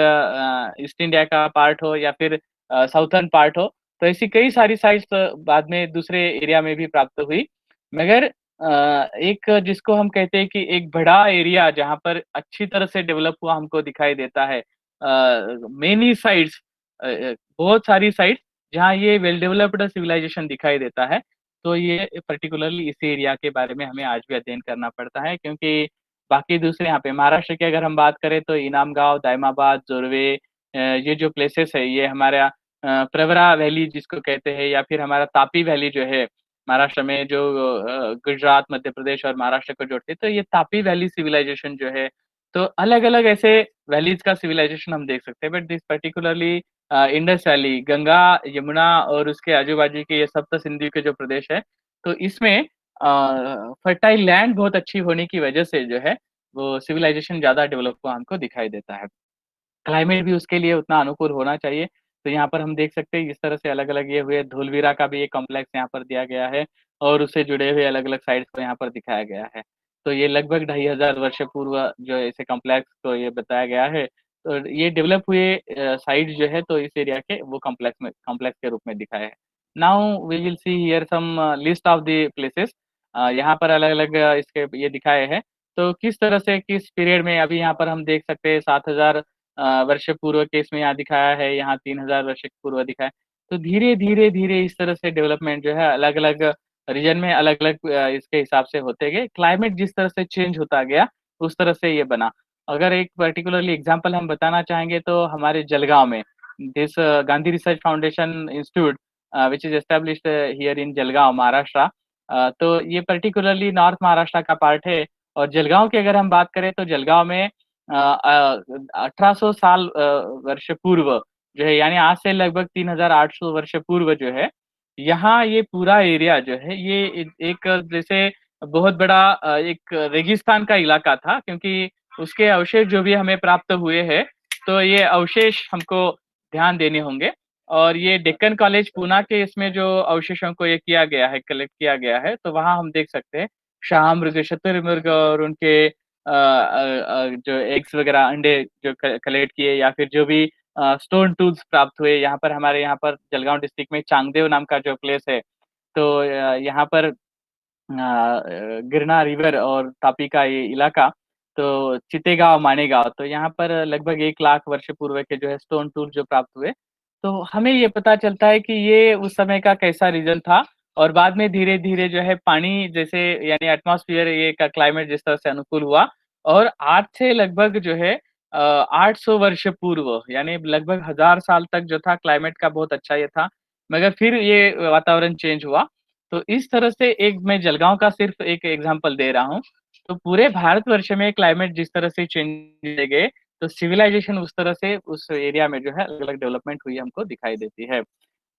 Speaker 1: ईस्ट इंडिया का पार्ट हो या फिर साउथर्न पार्ट हो, तो ऐसी कई सारी साइट्स बाद में दूसरे एरिया में भी प्राप्त हुई। मगर एक जिसको हम कहते हैं कि एक बड़ा एरिया जहाँ पर अच्छी तरह से डेवलप हुआ हमको दिखाई देता है। मेनी साइट्स बहुत सारी साइट्स जहाँ ये वेल डेवलप्ड सिविलाइजेशन दिखाई देता है। तो ये पर्टिकुलरली इस एरिया के बारे में हमें आज भी अध्ययन करना पड़ता है क्योंकि बाकी दूसरे यहाँ पे महाराष्ट्र की अगर हम बात करें तो इनाम गाँव, दाइमाबाद, जोरवे ये जो प्लेसेस है ये हमारा प्रवरा वैली जिसको कहते हैं या फिर हमारा तापी वैली जो है महाराष्ट्र में जो गुजरात, मध्य प्रदेश और महाराष्ट्र को जोड़ती है, तो ये तापी वैली सिविलाइजेशन जो है, तो अलग-अलग ऐसे वैलीज़ का सिविलाइजेशन हम देख सकते हैं but this particularly Indus valley, Ganga, Yamuna और उसके आजू-बाजू के ये सप्त सिंधु के जो प्रदेश है, तो इसमें फर्टाइल लैंड बहुत अच्छी होने की वजह से जो है, वो सिविलाइजेशन ज़्यादा डेवलप हुआ हमको दिखाई देता है। क्लाइमेट भी उसके लिए उतना अनुकूल होना चाहिए। तो यहाँ पर हम देख सकते हैं इस तरह से अलग-अलग ये हुए धूलवीरा का भी एक कॉम्प्लेक्स यहाँ पर दिया गया है और उससे जुड़े हुए अलग-अलग साइट्स को यहाँ पर दिखाया गया है। तो ये लगभग 2500 वर्ष पूर्व जो ऐसे कॉम्प्लेक्स को ये बताया गया है। तो ये डेवलप हुए साइट्स जो है तो इस एरिया के वो कॉम्प्लेक्स के रूप में दिखाए हैं। Now we will see here some list of the places यहाँ पर अलग-अलग इसके ये दिखाए हैं। तो किस तरह से किस पीरियड में अभी यहाँ पर हम देख सकते हैं 7000 वर्ष पूर्व के इसमें यहाँ दिखाया है, यहाँ 3000 वर्ष पूर्व दिखाया है। तो धीरे-धीरे इस तरह से डेवलपमेंट जो है अलग-अलग रीजन में अलग-अलग इसके हिसाब से होते गए। क्लाइमेट जिस तरह से चेंज होता गया, उस तरह से ये बना। अगर एक पर्टिकुलरली एग्ज़ाम्पल हम बताना चाहेंगे तो हमारे जलगाँव में this Gandhi research foundation institute which is established here in Jalgaon, Maharashtra. तो ये पर्टिकुलरली नॉर्थ महाराष्ट्र का पार्ट है और जलगाँव की अगर हम बात करें तो जलगाँव में 1800 साल वर्ष पूर्व जो है यानी आज से लगभग 3800 वर्ष पूर्व जो है, यहाँ ये पूरा एरिया जो है ये एक जैसे बहुत बड़ा एक रेगिस्तान का इलाका था क्योंकि उसके अवशेष जो भी हमें प्राप्त हुए हैं, तो ये अवशेष हमको ध्यान देने होंगे और ये डेक्कन कॉलेज पूना के इसमें जो अवशेषों को ये किया गया है, कलेक्ट किया गया है, तो वहाँ हम देख सकते हैं शाहमृग, शुतुरमुर्ग और उनके जो एग्स वगैरह अंडे जो कलेक्ट किए या फिर जो भी स्टोन टूल्स प्राप्त हुए यहाँ पर हमारे यहाँ पर जलगांव डिस्ट्रिक्ट में चांगदेव नाम का जो प्लेस है तो यहाँ पर गिरना रिवर और तापी का ये इलाका तो चितेगांव मानेगांव तो यहाँ पर लगभग 1 लाख वर्ष पूर्व के जो है स्टोन टूल जो प्राप्त हुए तो हमें ये पता चलता है कि ये उस समय का कैसा रीजन था और बाद में धीरे-धीरे जो है पानी जैसे यानी एटमॉस्फेयर ये का क्लाइमेट जिस तरह से अनुकूल हुआ और आज से लगभग जो है 800 वर्ष पूर्व यानी लगभग 1000 साल तक जो था क्लाइमेट का बहुत अच्छा ये था। मगर फिर ये वातावरण चेंज हुआ। तो इस तरह से एक मैं जलगाँव का सिर्फ़ एक एग्ज़ाम्पल दे रहा हूँ। तो पूरे भारतवर्ष में क्लाइमेट जिस तरह से चेंज किए गए, तो सिविलाइज़ेशन उस तरह से उस एरिया में जो है अलग-अलग डेवलपमेंट हुई हमको दिखाई देती है।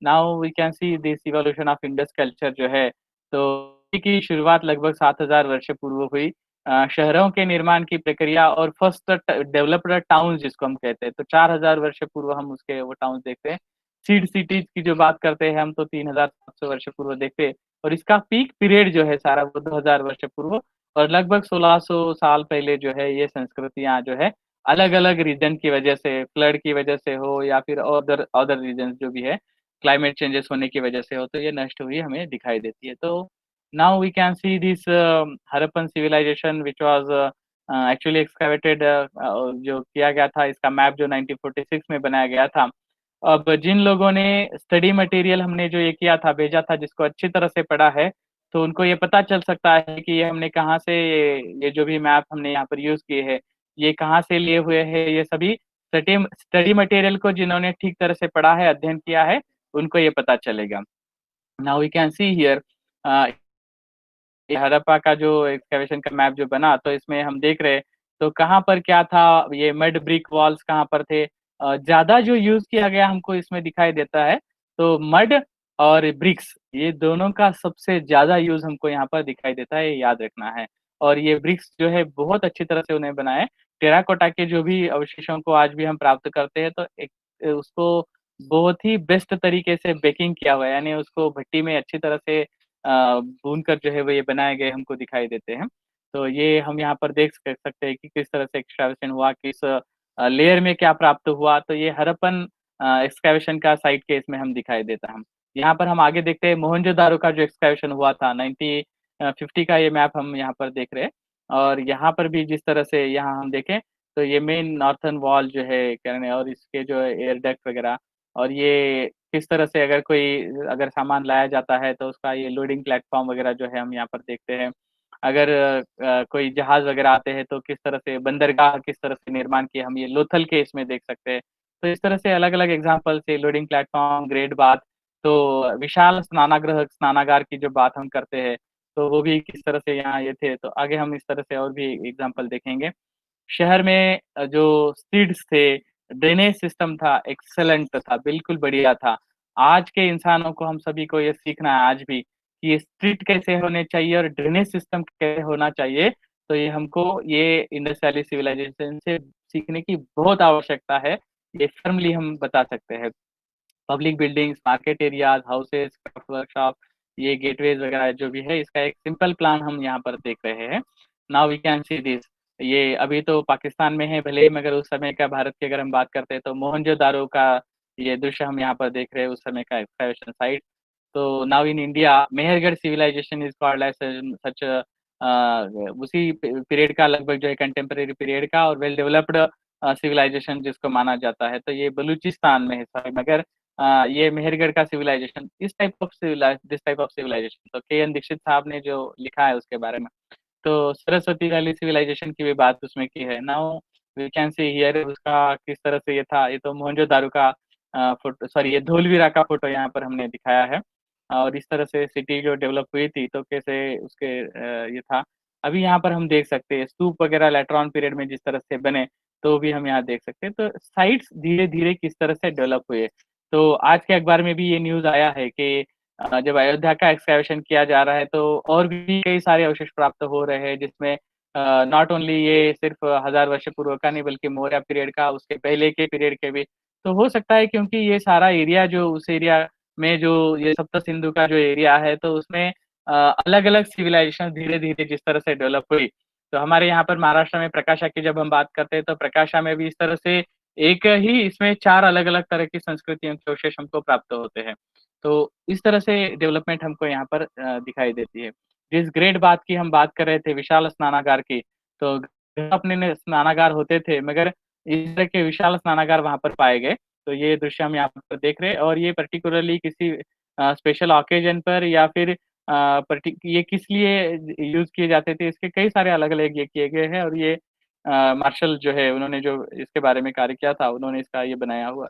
Speaker 1: Now we can see this evolution of Indus culture जो है, तो की शुरुआत लगभग 7000 वर्ष पूर्व हुई। शहरों के निर्माण की प्रक्रिया और फर्स्ट डेवलप्ड टाउन जिसको हम कहते हैं, तो 4000 वर्ष पूर्व हम उसके वो टाउन्स देखते हैं। सीड सिटीज़ की जो बात करते हैं हम तो 3700 वर्ष पूर्व देखते हैं और इसका पीक पीरियड जो है सारा वो 2000 वर्ष पूर्व और लगभग 1600 साल पहले जो है ये संस्कृतियाँ जो है, अलग-अलग रीजन की वजह से, फ्लड की वजह से हो या फिर अदर अदर रीजन्स जो भी है, क्लाइमेट चेंजेस होने की वजह से हो, तो ये नष्ट हुई हमें दिखाई देती है। तो now we can see this Harappan civilisation which was actually excavated जो किया गया था इसका मैप जो 1946 में बनाया गया था। अब जिन लोगों ने स्टडी मटेरियल हमने जो ये किया था, भेजा था, जिसको अच्छी तरह से पढ़ा है, तो उनको ये पता चल सकता है कि ये हमने कहाँ से ये जो भी मैप हमने यहाँ पर यूज़ किए हैं, ये कहाँ से लिए हुए हैं, ये सभी स्टडी मटेरियल को जिन्होंने ठीक तरह से पढ़ा है, अध्ययन किया है, उनको ये पता चलेगा। Now we can see here uh, ये हड़प्पा का जो एक्सकैवेशन का मैप जो बना, तो इसमें हम देख रहे हैं, तो कहाँ पर क्या था, ये मड ब्रिक वॉल्स कहाँ पर थे। ज़्यादा जो यूज़ किया गया हमको इसमें दिखाई देता है, तो मड और ब्रिक्स, ये दोनों का सबसे ज़्यादा यूज़ हमको यहाँ पर दिखाई देता है, ये याद रखना है। और ये ब्रिक्स जो है बहुत अच्छी तरह से उन्हें बनाए। टेराकोटा के जो भी अवशेषों को आज भी हम प्राप्त करते हैं, तो एक उसको बहुत ही बेस्ट तरीके से बेकिंग किया हुआ है, यानी उसको भट्टी में अच्छी तरह से भूनकर जो है वो ये बनाए गए हमको दिखाई देते हैं। तो ये हम यहाँ पर देख सकते हैं कि किस तरह से एक्सकैवेशन हुआ, किस लेयर में क्या प्राप्त हुआ, तो ये हड़प्पन एक्सकैवेशन का साइट के इसमें हम दिखाई देता है। यहाँ पर हम आगे देखते हैं मोहनजोदारो का जो एक्सकैवेशन हुआ था 50 का ये मैप हम यहाँ पर देख रहे हैं। और यहाँ पर भी जिस तरह से यहाँ हम देखें, तो ये मेन नॉर्थर्न वॉल जो है कहने और इसके जो एयर डक्ट वगैरह, और ये किस तरह से अगर सामान लाया जाता है तो उसका ये लोडिंग प्लेटफ़ॉर्म वग़ैरह जो है हम यहाँ पर देखते हैं। अगर कोई जहाज़ वग़ैरह आते हैं तो किस तरह से बंदरगाह किस तरह से निर्माण किए हम ये लोथल के इसमें देख सकते हैं। तो इस तरह से अलग-अलग एग्ज़ाम्पल से लोडिंग प्लेटफ़ॉर्म, ग्रेट बाथ, तो विशाल स्नानागार की जो बात हम करते हैं, तो वो भी किस तरह से यहाँ ये थे। तो आगे हम इस तरह से और भी एग्ज़ाम्पल देखेंगे। शहर में जो सीड्स थे, ड्रेनेज सिस्टम था, एक्सीलेंट था, बिल्कुल बढ़िया था। आज के इंसानों को हम सभी को ये सीखना है आज भी, कि ये स्ट्रीट कैसे होने चाहिए और ड्रेनेज सिस्टम कैसे होना चाहिए। तो ये हमको ये इंडस वैली सिविलाइजेशन से सीखने की बहुत आवश्यकता है। ये फ़र्मली हम बता सकते हैं। Public buildings, market areas, houses, craft workshop, ये गेटवेज़ वगैरह जो भी है, इसका एक सिंपल प्लान हम यहाँ पर देख रहे हैं। Now we can see this. ये अभी तो पाकिस्तान में है भले ही, मगर उस समय का भारत की अगर हम बात करते हैं तो मोहनजोदारो का ये दृश्य हम यहाँ पर देख रहे हैं, उस समय का एक्सकैवेशन साइट। तो now in India Mehrgarh civilisation is called as such उसी पीरियड का लगभग जो है कंटेम्परेरी पीरियड का और वेल डेवलप्ड सिविलाइजेशन जिसको माना जाता है। तो ये बलूचिस्तान में है सॉरी, मगर ये मेहरगढ़ का civilisation this type of civilisation, तो के.एन. दीक्षित साहब ने जो लिखा है उसके बारे में। तो सरस्वती वैली सिविलाइजेशन की भी बात उसमें की है। Now we can see here उसका किस तरह से ये था, ये तो मोहनजोदारो का फ़ोटो सॉरी ये धोलवीरा का फ़ोटो यहाँ पर हमने दिखाया है। और इस तरह से सिटी जो डेवलप हुई थी तो कैसे उसके ये था। अभी यहाँ पर हम देख सकते हैं स्तूप वगैरह लेटर ऑन पीरियड में जिस तरह से बने, तो भी हम यहाँ देख सकते हैं। तो साइट्स धीरे-धीरे किस तरह से डेवलप हुए। तो आज के अखबार में भी ये न्यूज़ आया है कि जब अयोध्या का एक्सकैवेशन किया जा रहा है तो और भी कई सारे अवशेष प्राप्त हो रहे हैं जिसमें नॉट ओनली ये सिर्फ़ 1000 वर्ष पूर्व का नहीं बल्कि मौर्य पीरियड का, उसके पहले के पीरियड के भी। तो हो सकता है क्योंकि ये सारा एरिया जो उस एरिया में जो ये सप्त सिंधु का जो एरिया है तो उसमें अलग-अलग सिविलाइजेशन धीरे-धीरे जिस तरह से डेवलप हुई। तो हमारे यहाँ पर महाराष्ट्र में प्रकाशा की जब हम बात करते हैं तो प्रकाशा में भी इस तरह से एक ही इसमें 4 अलग-अलग तरह की संस्कृतियों के अवशेष हमको प्राप्त होते हैं। तो इस तरह से डेवलपमेंट हमको यहाँ पर दिखाई देती है। जिस ग्रेट बाथ की हम बात कर रहे थे विशाल स्नानागार की, तो अपने ने स्नानागार होते थे मगर इस तरह के विशाल स्नानागार वहाँ पर पाए गए। तो ये दृश्य हम यहाँ पर देख रहे हैं और ये पर्टिकुलरली किसी स्पेशल ऑकेज़न पर या फिर पर्टि ये किस लिए यूज़ किए जाते थे, इसके कई सारे अलग-अलग ये किए गए हैं और ये मार्शल जो है उन्होंने जो इसके बारे में कार्य किया था, उन्होंने इसका ये बनाया हुआ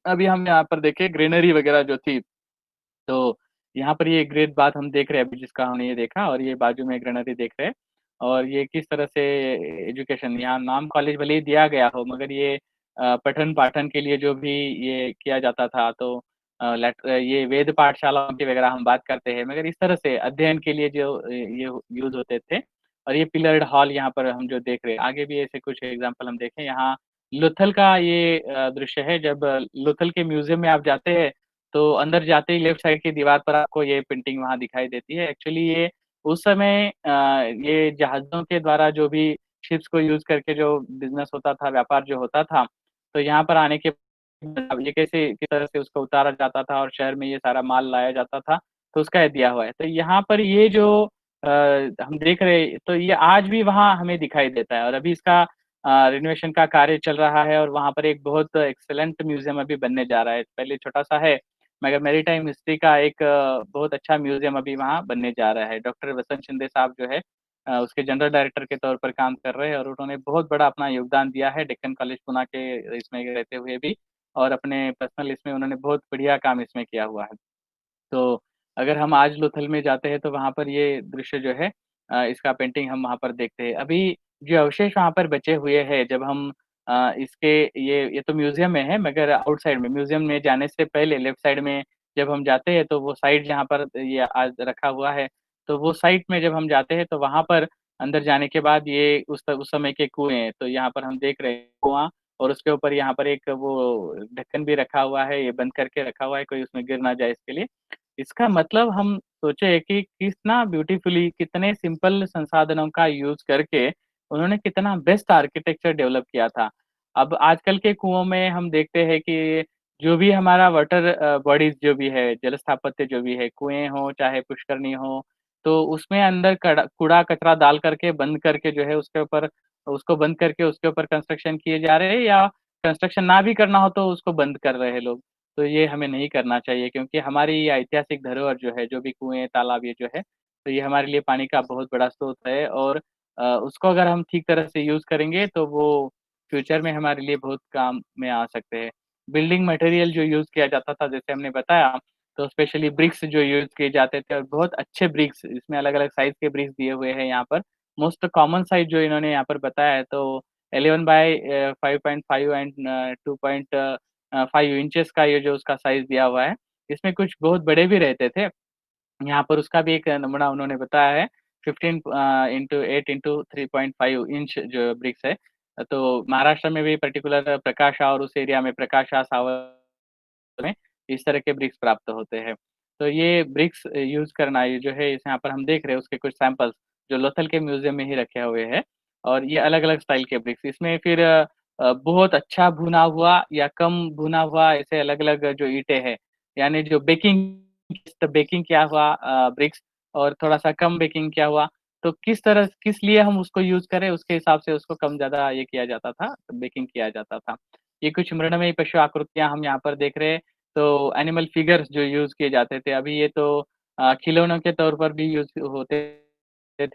Speaker 1: अभी हम यहाँ पर देखें ग्रीनरी वगैरह जो थी, तो यहाँ पर ये ग्रेट बात हम देख रहे हैं अभी जिसका हमने ये देखा और ये बाजू में ग्रीनरी देख रहे हैं और ये किस तरह से एजुकेशन यहाँ नाम कॉलेज भले ही दिया गया हो मगर ये पठन-पाठन के लिए जो भी ये किया जाता था तो ये वेद पाठशालाओं की वगैरह हम बात करते हैं मगर इस तरह से अध्ययन के लिए जो ये यूज़ होते थे और ये पिलर्ड हॉल यहाँ पर हम जो देख रहे हैं, आगे भी ऐसे कुछ एग्ज़ाम्पल हम देखें यहाँ लोथल का ये दृश्य है जब लोथल के म्यूज़ियम में आप जाते हैं तो अंदर जाते ही लेफ्ट साइड की दीवार पर आपको ये पेंटिंग वहाँ दिखाई देती है। एक्चुअली ये उस समय ये जहाज़ों के द्वारा जो भी शिप्स को यूज़ करके जो बिज़नेस होता था, व्यापार जो होता था, तो यहाँ पर आने के अब ये कैसे किस तरह से उसको उतारा जाता था और शहर में ये सारा माल लाया जाता था, तो उसका ये दिया हुआ है। तो यहाँ पर ये जो हम देख रहे हैं, तो ये आज भी वहाँ हमें दिखाई देता है और अभी इसका रिनोवेशन का कार्य चल रहा है और वहाँ पर एक बहुत एक्सीलेंट म्यूज़ियम अभी बनने जा रहा है। पहले छोटा-सा है, मगर मैरीटाइम हिस्ट्री का एक बहुत अच्छा म्यूज़ियम अभी वहाँ बनने जा रहा है। डॉक्टर वसंत शिंदे साहब जो है उसके जनरल डायरेक्टर के तौर पर काम कर रहे हैं और उन्होंने बहुत बड़ा अपना योगदान दिया है डेक्कन कॉलेज पुणा के इसमें रहते हुए भी और अपने पर्सनल इसमें उन्होंने बहुत बढ़िया काम इसमें किया हुआ है। तो अगर हम आज लोथल में जाते हैं तो वहाँ पर ये दृश्य जो है इसका पेंटिंग हम वहाँ पर देखते हैं। अभी जो अवशेष वहाँ पर बचे हुए हैं जब हम इसके ये तो म्यूज़ियम में है मगर आउटसाइड में म्यूज़ियम में जाने से पहले लेफ्ट साइड में जब हम जाते हैं तो वो साइड जहाँ पर ये आज रखा हुआ है, तो वो साइट में जब हम जाते हैं तो वहाँ पर अंदर जाने के बाद ये उस समय के कुएँ हैं। तो यहाँ पर हम देख रहे हैं कुआँ और उसके ऊपर यहाँ पर एक वो ढक्कन भी रखा हुआ है, ये बंद करके रखा हुआ है, कोई उसमें गिर ना जाए इसके लिए। इसका मतलब हम सोचे कि कितना ब्यूटीफुली कितने सिंपल संसाधनों का यूज़ करके उन्होंने कितना बेस्ट आर्किटेक्चर डेवलप किया था। अब आजकल के कुओं में हम देखते हैं कि जो भी हमारा वाटर बॉडीज़ जो भी है, जल स्थापत्य जो भी है, कुएँ हों चाहे पुष्करनी हो, तो उसमें अंदर कूड़ा-कचरा डाल करके बंद करके जो है उसके ऊपर उसको बंद करके उसके ऊपर कंस्ट्रक्शन किए जा रहे हैं या कंस्ट्रक्शन ना भी करना हो तो उसको बंद कर रहे हैं लोग। तो ये हमें नहीं करना चाहिए क्योंकि हमारी ये ऐतिहासिक धरोहर जो है, जो भी कुएँ, तालाब ये जो है, तो ये हमारे लिए पानी का बहुत बड़ा स्रोत है और उसको अगर हम ठीक तरह से यूज़ करेंगे तो वो फ्यूचर में हमारे लिए बहुत काम में आ सकते हैं। बिल्डिंग मटेरियल जो यूज़ किया जाता था जैसे हमने बताया, तो स्पेशली ब्रिक्स जो यूज़ किए जाते थे और बहुत अच्छे ब्रिक्स इसमें अलग-अलग साइज़ के ब्रिक्स दिए हुए हैं यहाँ पर। मोस्ट कॉमन साइज़ जो इन्होंने यहाँ पर बताया है तो 11 बाय 5.5 एंड 5 इंचेस का ये जो उसका साइज़ दिया हुआ है, इसमें कुछ बहुत बड़े भी रहते थे। यहाँ पर उसका भी एक नमूना उन्होंने बताया है 15 इंटू 8 इंटू 3.5 इंच जो ब्रिक्स है। तो महाराष्ट्र में भी पर्टिकुलर प्रकाशा और उस एरिया में प्रकाशा, सावर में इस तरह के ब्रिक्स प्राप्त होते हैं। तो ये ब्रिक्स यूज़ करना ये जो है इस यहाँ पर हम देख रहे हैं उसके कुछ सैंपल्स जो लोथल के म्यूज़ियम में ही रखे हुए हैं और ये अलग-अलग स्टाइल के ब्रिक्स इसमें फिर बहुत अच्छा भुना हुआ या कम भुना हुआ ऐसे अलग-अलग जो ईंटें हैं, यानी जो बेकिंग किया हुआ ब्रिक्स और थोड़ा-सा कम बेकिंग किया हुआ, तो किस लिए हम उसको यूज़ करें उसके हिसाब से उसको कम-ज़्यादा ये किया जाता था, बेकिंग किया जाता था। ये कुछ मृणमयी पशु आकृतियाँ हम यहाँ पर देख रहे हैं, तो एनिमल फिगर्स जो यूज़ किए जाते थे, अभी ये तो खिलौनों के तौर पर भी यूज़ होते थे।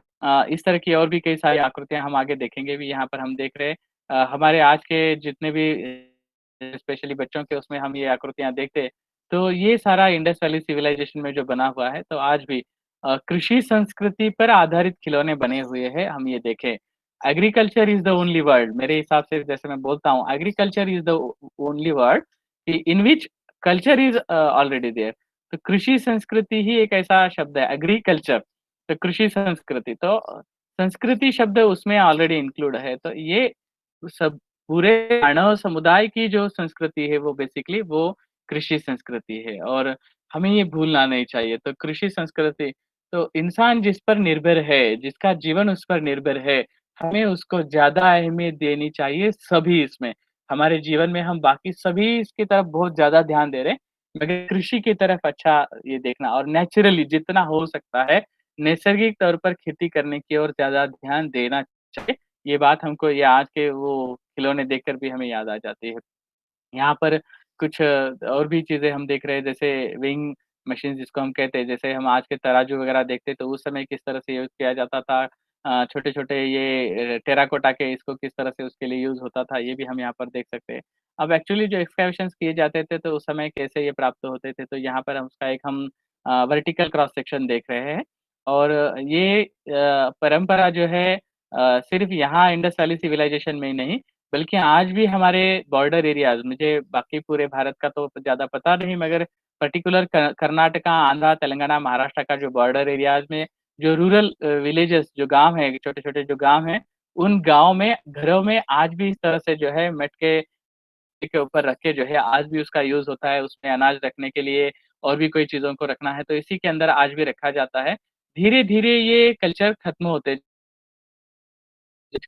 Speaker 1: इस तरह की और भी कई सारी आकृतियाँ हम आगे देखेंगे भी यहाँ पर हम देख रहे हैं। हमारे आज के जितने भी स्पेशली बच्चों के उसमें हम ये आकृतियाँ देखते हैं, तो ये सारा इंडस वैली सिविलाइज़ेशन में जो बना हुआ है, तो आज भी कृषि संस्कृति पर आधारित खिलौने बने हुए हैं, हम ये देखें। Agriculture is the only word मेरे हिसाब से जैसे मैं बोलता हूँ, agriculture is the only word in which culture is already there. तो कृषि संस्कृति ही एक ऐसा शब्द है, एग्रीकल्चर तो कृषि संस्कृति, तो संस्कृति शब्द उसमें ऑलरेडी इंक्लूड है। तो ये सब पूरे मानव समुदाय की जो संस्कृति है वो बेसिकली वो कृषि संस्कृति है और हमें ये भूलना नहीं चाहिए। तो कृषि संस्कृति तो इंसान जिस पर निर्भर है, जिसका जीवन उस पर निर्भर है, हमें उसको ज़्यादा अहमियत देनी चाहिए सभी इसमें। हमारे जीवन में हम बाकी सभी इसकी तरफ बहुत ज़्यादा ध्यान दे रहे हैं, मगर कृषि की तरफ अच्छा ये देखना और नेचुरली जितना हो सकता है, नैसर्गिक तौर पर खेती करने की ओर ज़्यादा ध्यान देना चाहिए। ये बात हमको ये आज के वो खिलौने देखकर भी हमें याद आ जाती है। यहाँ पर कुछ और भी चीज़ें हम देख रहे हैं जैसे वेइंग मशीन जिसको हम कहते हैं, जैसे हम आज के तराजू वगैरह देखते हैं तो उस समय किस तरह से यूज़ किया जाता था। छोटे-छोटे ये टेराकोटा के इसको किस तरह से उसके लिए यूज़ होता था, ये भी हम यहाँ पर देख सकते हैं। अब एक्चुअली जो एक्सकैवेशंस किए जाते थे तो उस समय कैसे ये प्राप्त होते थे, तो यहाँ पर हम उसका एक हम वर्टिकल क्रॉस सेक्शन देख रहे हैं और ये परंपरा जो है सिर्फ़ यहाँ इंडस वैली सिविलाइज़ेशन में ही नहीं बल्कि आज भी हमारे बॉर्डर एरियाज़ मुझे बाकी पूरे भारत का तो ज़्यादा पता नहीं मगर पर्टिकुलर कर्नाटका, आंध्र, तेलंगाना, महाराष्ट्र का जो बॉर्डर एरियाज़ में जो रूरल विलेजेस जो गाँव हैं, छोटे-छोटे जो गाँव हैं, उन गाँव में घरों में आज भी इस तरह से जो है के ऊपर रख के जो है आज भी उसका यूज़ होता है, उसमें अनाज रखने के लिए और भी कोई चीज़ों को रखना है, तो इसी के अंदर आज भी रखा जाता है। धीरे-धीरे ये कल्चर खत्म होते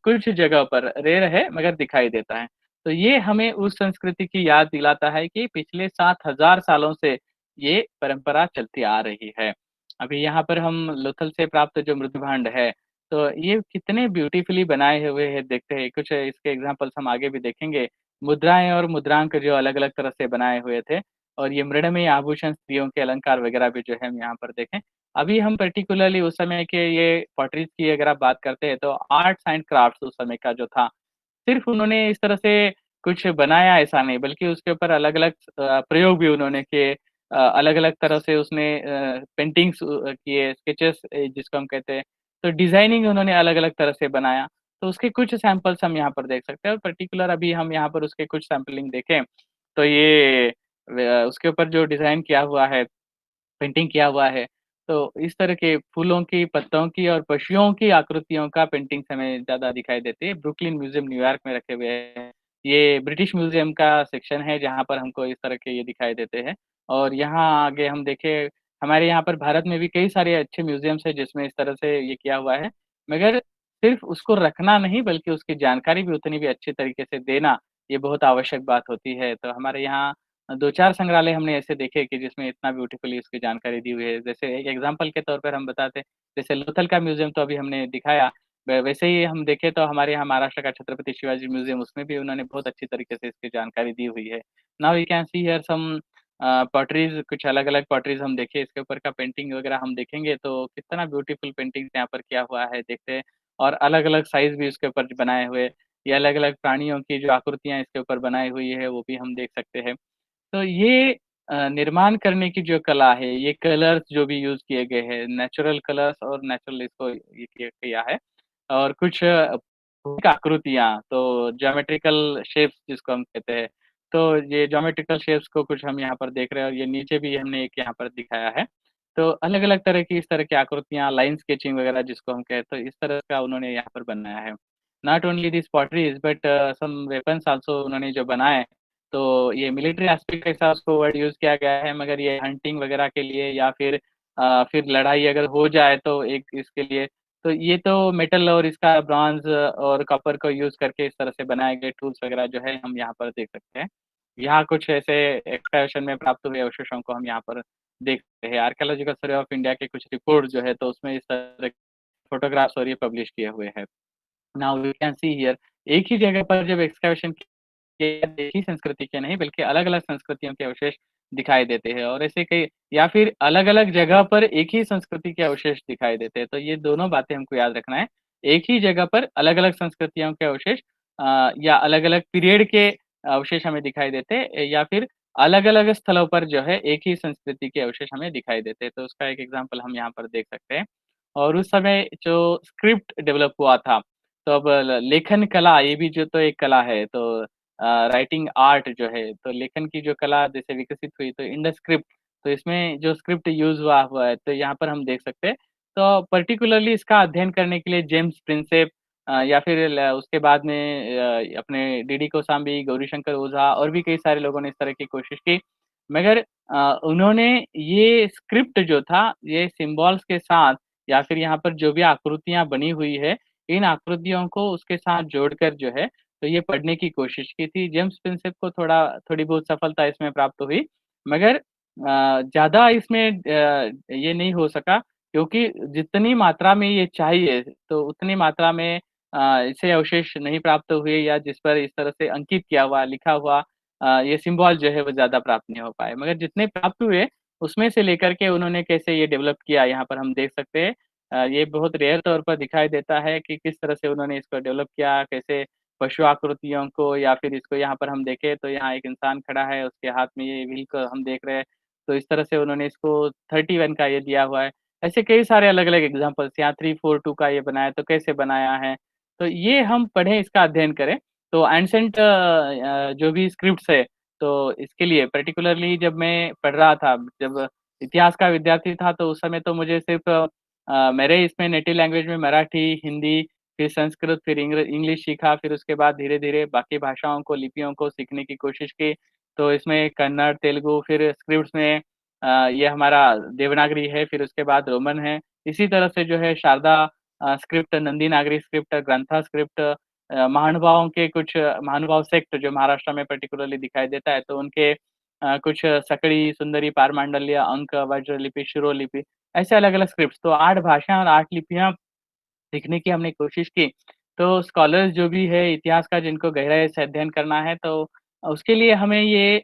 Speaker 1: कुछ जगह पर रेयर है मगर दिखाई देता है। तो ये हमें उस संस्कृति की याद दिलाता है कि पिछले 7000 सालों से ये परंपरा चलती आ रही है। अभी यहाँ पर हम लोथल से प्राप्त जो मृदुभांड है, तो ये कितने ब्यूटीफुली बनाए हुए हैं देखते हैं, कुछ इसके एग्ज़ाम्पल्स हम आगे भी देखेंगे। मुद्राएँ और मुद्रांक जो अलग-अलग तरह से बनाए हुए थे और ये मृणमयी आभूषण स्त्रियों के अलंकार वगैरह भी जो है हम यहाँ पर देखें। अभी हम पर्टिकुलरली उस समय के ये पॉटरीज़ की अगर आप बात करते हैं तो आर्ट्स एंड क्राफ्ट्स उस समय का जो था, सिर्फ़ उन्होंने इस तरह से कुछ बनाया ऐसा नहीं, बल्कि उसके ऊपर अलग-अलग प्रयोग भी उन्होंने किए। अलग-अलग तरह से उसने पेंटिंग्स किए, स्केचेस जिसको हम कहते हैं। तो डिज़ाइनिंग उन्होंने अलग-अलग तरह से बनाया। तो उसके कुछ सैंपल्स हम यहाँ पर देख सकते हैं और पर्टिकुलर अभी हम यहाँ पर उसके कुछ सैंपलिंग देखें, तो ये उसके ऊपर जो डिज़ाइन किया हुआ है, पेंटिंग किया हुआ है। तो इस तरह के फूलों की, पत्तों की और पशुओं की आकृतियों का पेंटिंग्स हमें ज़्यादा दिखाई देती है। ब्रुकलिन म्यूज़ियम न्यूयॉर्क में रखे हुए हैं। ये ब्रिटिश म्यूज़ियम का सेक्शन है जहाँ पर हमको इस तरह के ये दिखाई देते हैं। और यहाँ आगे हम देखें, हमारे यहाँ पर भारत में भी कई सारे अच्छे म्यूज़ियम्स हैं जिसमें इस तरह से ये किया हुआ है। मगर सिर्फ़ उसको रखना नहीं, बल्कि उसकी जानकारी भी उतनी भी अच्छी तरीके से देना, ये बहुत आवश्यक बात होती है। तो हमारे यहाँ 2-4 संग्रहालय हमने ऐसे देखे कि जिसमें इतना ब्यूटीफुली उसकी जानकारी दी हुई है। जैसे एक एग्ज़ाम्पल के तौर पर हम बताते हैं, जैसे लोथल का म्यूज़ियम तो अभी हमने दिखाया, वैसे ही हम देखें तो हमारे यहाँ महाराष्ट्र का छत्रपति शिवाजी म्यूज़ियम, उसमें भी उन्होंने बहुत अच्छी तरीके से इसकी जानकारी दी हुई है। Now we can see here some potteries, कुछ अलग-अलग पॉटरीज़ हम देखें, इसके ऊपर का पेंटिंग वगैरह हम देखेंगे तो कितना ब्यूटीफुल पेंटिंग्स यहाँ पर किया हुआ है, देखते हैं। और अलग-अलग साइज़ भी उसके ऊपर बनाए हुए, ये अलग-अलग प्राणियों की जो आकृतियाँ इसके ऊपर बनाई हुई है, वो भी हम देख सकते हैं। तो ये निर्माण करने की जो कला है, ये कलर्स जो भी यूज़ किए गए हैं, नेचुरल कलर्स और नेचुरल इसको ये किया किया है। और कुछ आकृतियाँ, तो ज्योमेट्रिकल शेप्स जिसको हम कहते हैं। तो ये ज्योमेट्रिकल शेप्स को कुछ हम यहाँ पर देख रहे हैं और ये नीचे भी हमने एक यहाँ पर दिखाया है। तो अलग-अलग तरह की इस तरह की आकृतियाँ, लाइन स्केचिंग वगैरह जिसको हम कहते हैं, तो इस तरह का उन्होंने यहाँ पर बनाया है। Not only this potteries but some weapons also उन्होंने जो बनाए, तो ये मिलिट्री एस्पेक्ट के हिसाब से वर्ड यूज़ किया गया है, मगर ये हंटिंग वगैरह के लिए या फिर लड़ाई अगर हो जाए तो एक इसके लिए, तो ये तो मेटल और इसका ब्रॉन्ज़ और कॉपर को यूज़ करके इस तरह से बनाए गए टूल्स वगैरह जो है हम यहाँ पर देख सकते हैं। यहाँ कुछ ऐसे एक्सकवेशन में प्राप्त हुए अवशेषों को हम यहाँ पर देखते हैं। आर्कियोलॉजिकल सर्वे ऑफ इंडिया के कुछ रिपोर्ट जो है तो उसमें इस तरह के फोटोग्राफ्स और ये पब्लिश किए हुए हैं। Now we can see here, एक ही जगह पर जब एक्सकवेशन केवल एक ही संस्कृति के नहीं, बल्कि अलग-अलग संस्कृतियों के अवशेष दिखाई देते हैं और ऐसे कई, या फिर अलग-अलग जगह पर एक ही संस्कृति के अवशेष दिखाई देते हैं। तो ये दोनों बातें हमको याद रखना है। एक ही जगह पर अलग-अलग संस्कृतियों के अवशेष या अलग-अलग पीरियड के अवशेष हमें दिखाई देते हैं, या फिर अलग-अलग स्थलों पर जो है एक ही संस्कृति के अवशेष हमें दिखाई देते हैं। तो उसका एक एग्ज़ाम्पल हम यहाँ पर देख सकते हैं। और उस समय जो स्क्रिप्ट डेवलप हुआ था, तो अब लेखन कला, ये भी जो तो एक कला है, तो राइटिंग आर्ट जो है, तो लेखन की जो कला जैसे विकसित हुई, तो इंडस स्क्रिप्ट, तो इसमें जो स्क्रिप्ट यूज़ हुआ हुआ है, तो यहाँ पर हम देख सकते हैं। तो पर्टिकुलरली इसका अध्ययन करने के लिए जेम्स प्रिंसेप या फिर उसके बाद में अपने डीडी कोसांबी, गौरीशंकर ओझा और भी कई सारे लोगों ने इस तरह की कोशिश की। मगर उन्होंने ये स्क्रिप्ट जो था, ये सिम्बॉल्स के साथ या फिर यहाँ पर जो भी आकृतियाँ बनी हुई है, इन आकृतियों को उसके साथ जोड़कर जो है, तो ये पढ़ने की कोशिश की थी। जेम्स प्रिंसेप को थोड़ी बहुत सफलता इसमें प्राप्त हुई, मगर ज़्यादा इसमें ये नहीं हो सका, क्योंकि जितनी मात्रा में ये चाहिए, तो उतनी मात्रा में इसे अवशेष नहीं प्राप्त हुए, या जिस पर इस तरह से अंकित किया हुआ, लिखा हुआ ये सिम्बॉल जो है वो ज़्यादा प्राप्त नहीं हो पाए। मगर जितने प्राप्त हुए, उसमें से लेकर के उन्होंने कैसे ये डेवलप किया, यहाँ पर हम देख सकते हैं। ये बहुत रेयर तौर पर दिखाई देता है कि किस तरह से उन्होंने इसको डेवलप किया, कैसे पशु आकृतियों को, या फिर इसको यहाँ पर हम देखें तो यहाँ एक इंसान खड़ा है, उसके हाथ में ये व्हील को हम देख रहे हैं। तो इस तरह से उन्होंने इसको 31 का ये दिया हुआ है। ऐसे कई सारे अलग-अलग एग्ज़ाम्पल्स, यहाँ 342 का ये बनाया, तो कैसे बनाया है? तो ये हम पढ़ें, इसका अध्ययन करें। तो एन्शंट जो भी स्क्रिप्ट्स है, तो इसके लिए पर्टिकुलरली जब मैं पढ़ रहा था, जब इतिहास का विद्यार्थी था, तो उस समय तो मुझे सिर्फ़ मेरे इसमें नेटिव लैंग्वेज में मराठी, हिंदी, फिर संस्कृत, फिर इंग्लिश सीखा, फिर उसके बाद धीरे-धीरे बाकी भाषाओं को, लिपियों को सीखने की कोशिश की। तो इसमें कन्नड़, तेलुगु, फिर स्क्रिप्ट्स में ये हमारा देवनागरी है, फिर उसके बाद रोमन है। इसी तरह से जो है शारदा स्क्रिप्ट, नंदी नागरी स्क्रिप्ट, ग्रंथा स्क्रिप्ट, महानुभावों के कुछ महानुभाव सेक्ट जो महाराष्ट्र में पर्टिकुलरली दिखाई देता है, तो उनके कुछ सकड़ी, सुंदरी, पारमांडल्य, अंक, वज्र लिपि, शिरोलिपि, ऐसे अलग-अलग स्क्रिप्ट्स। तो 8 भाषाएँ और 8 लिपियाँ सीखने की हमने कोशिश की, तो स्कॉलर्स जो भी है इतिहास का जिनको गहराई से अध्ययन करना है तो उसके लिए हमें ये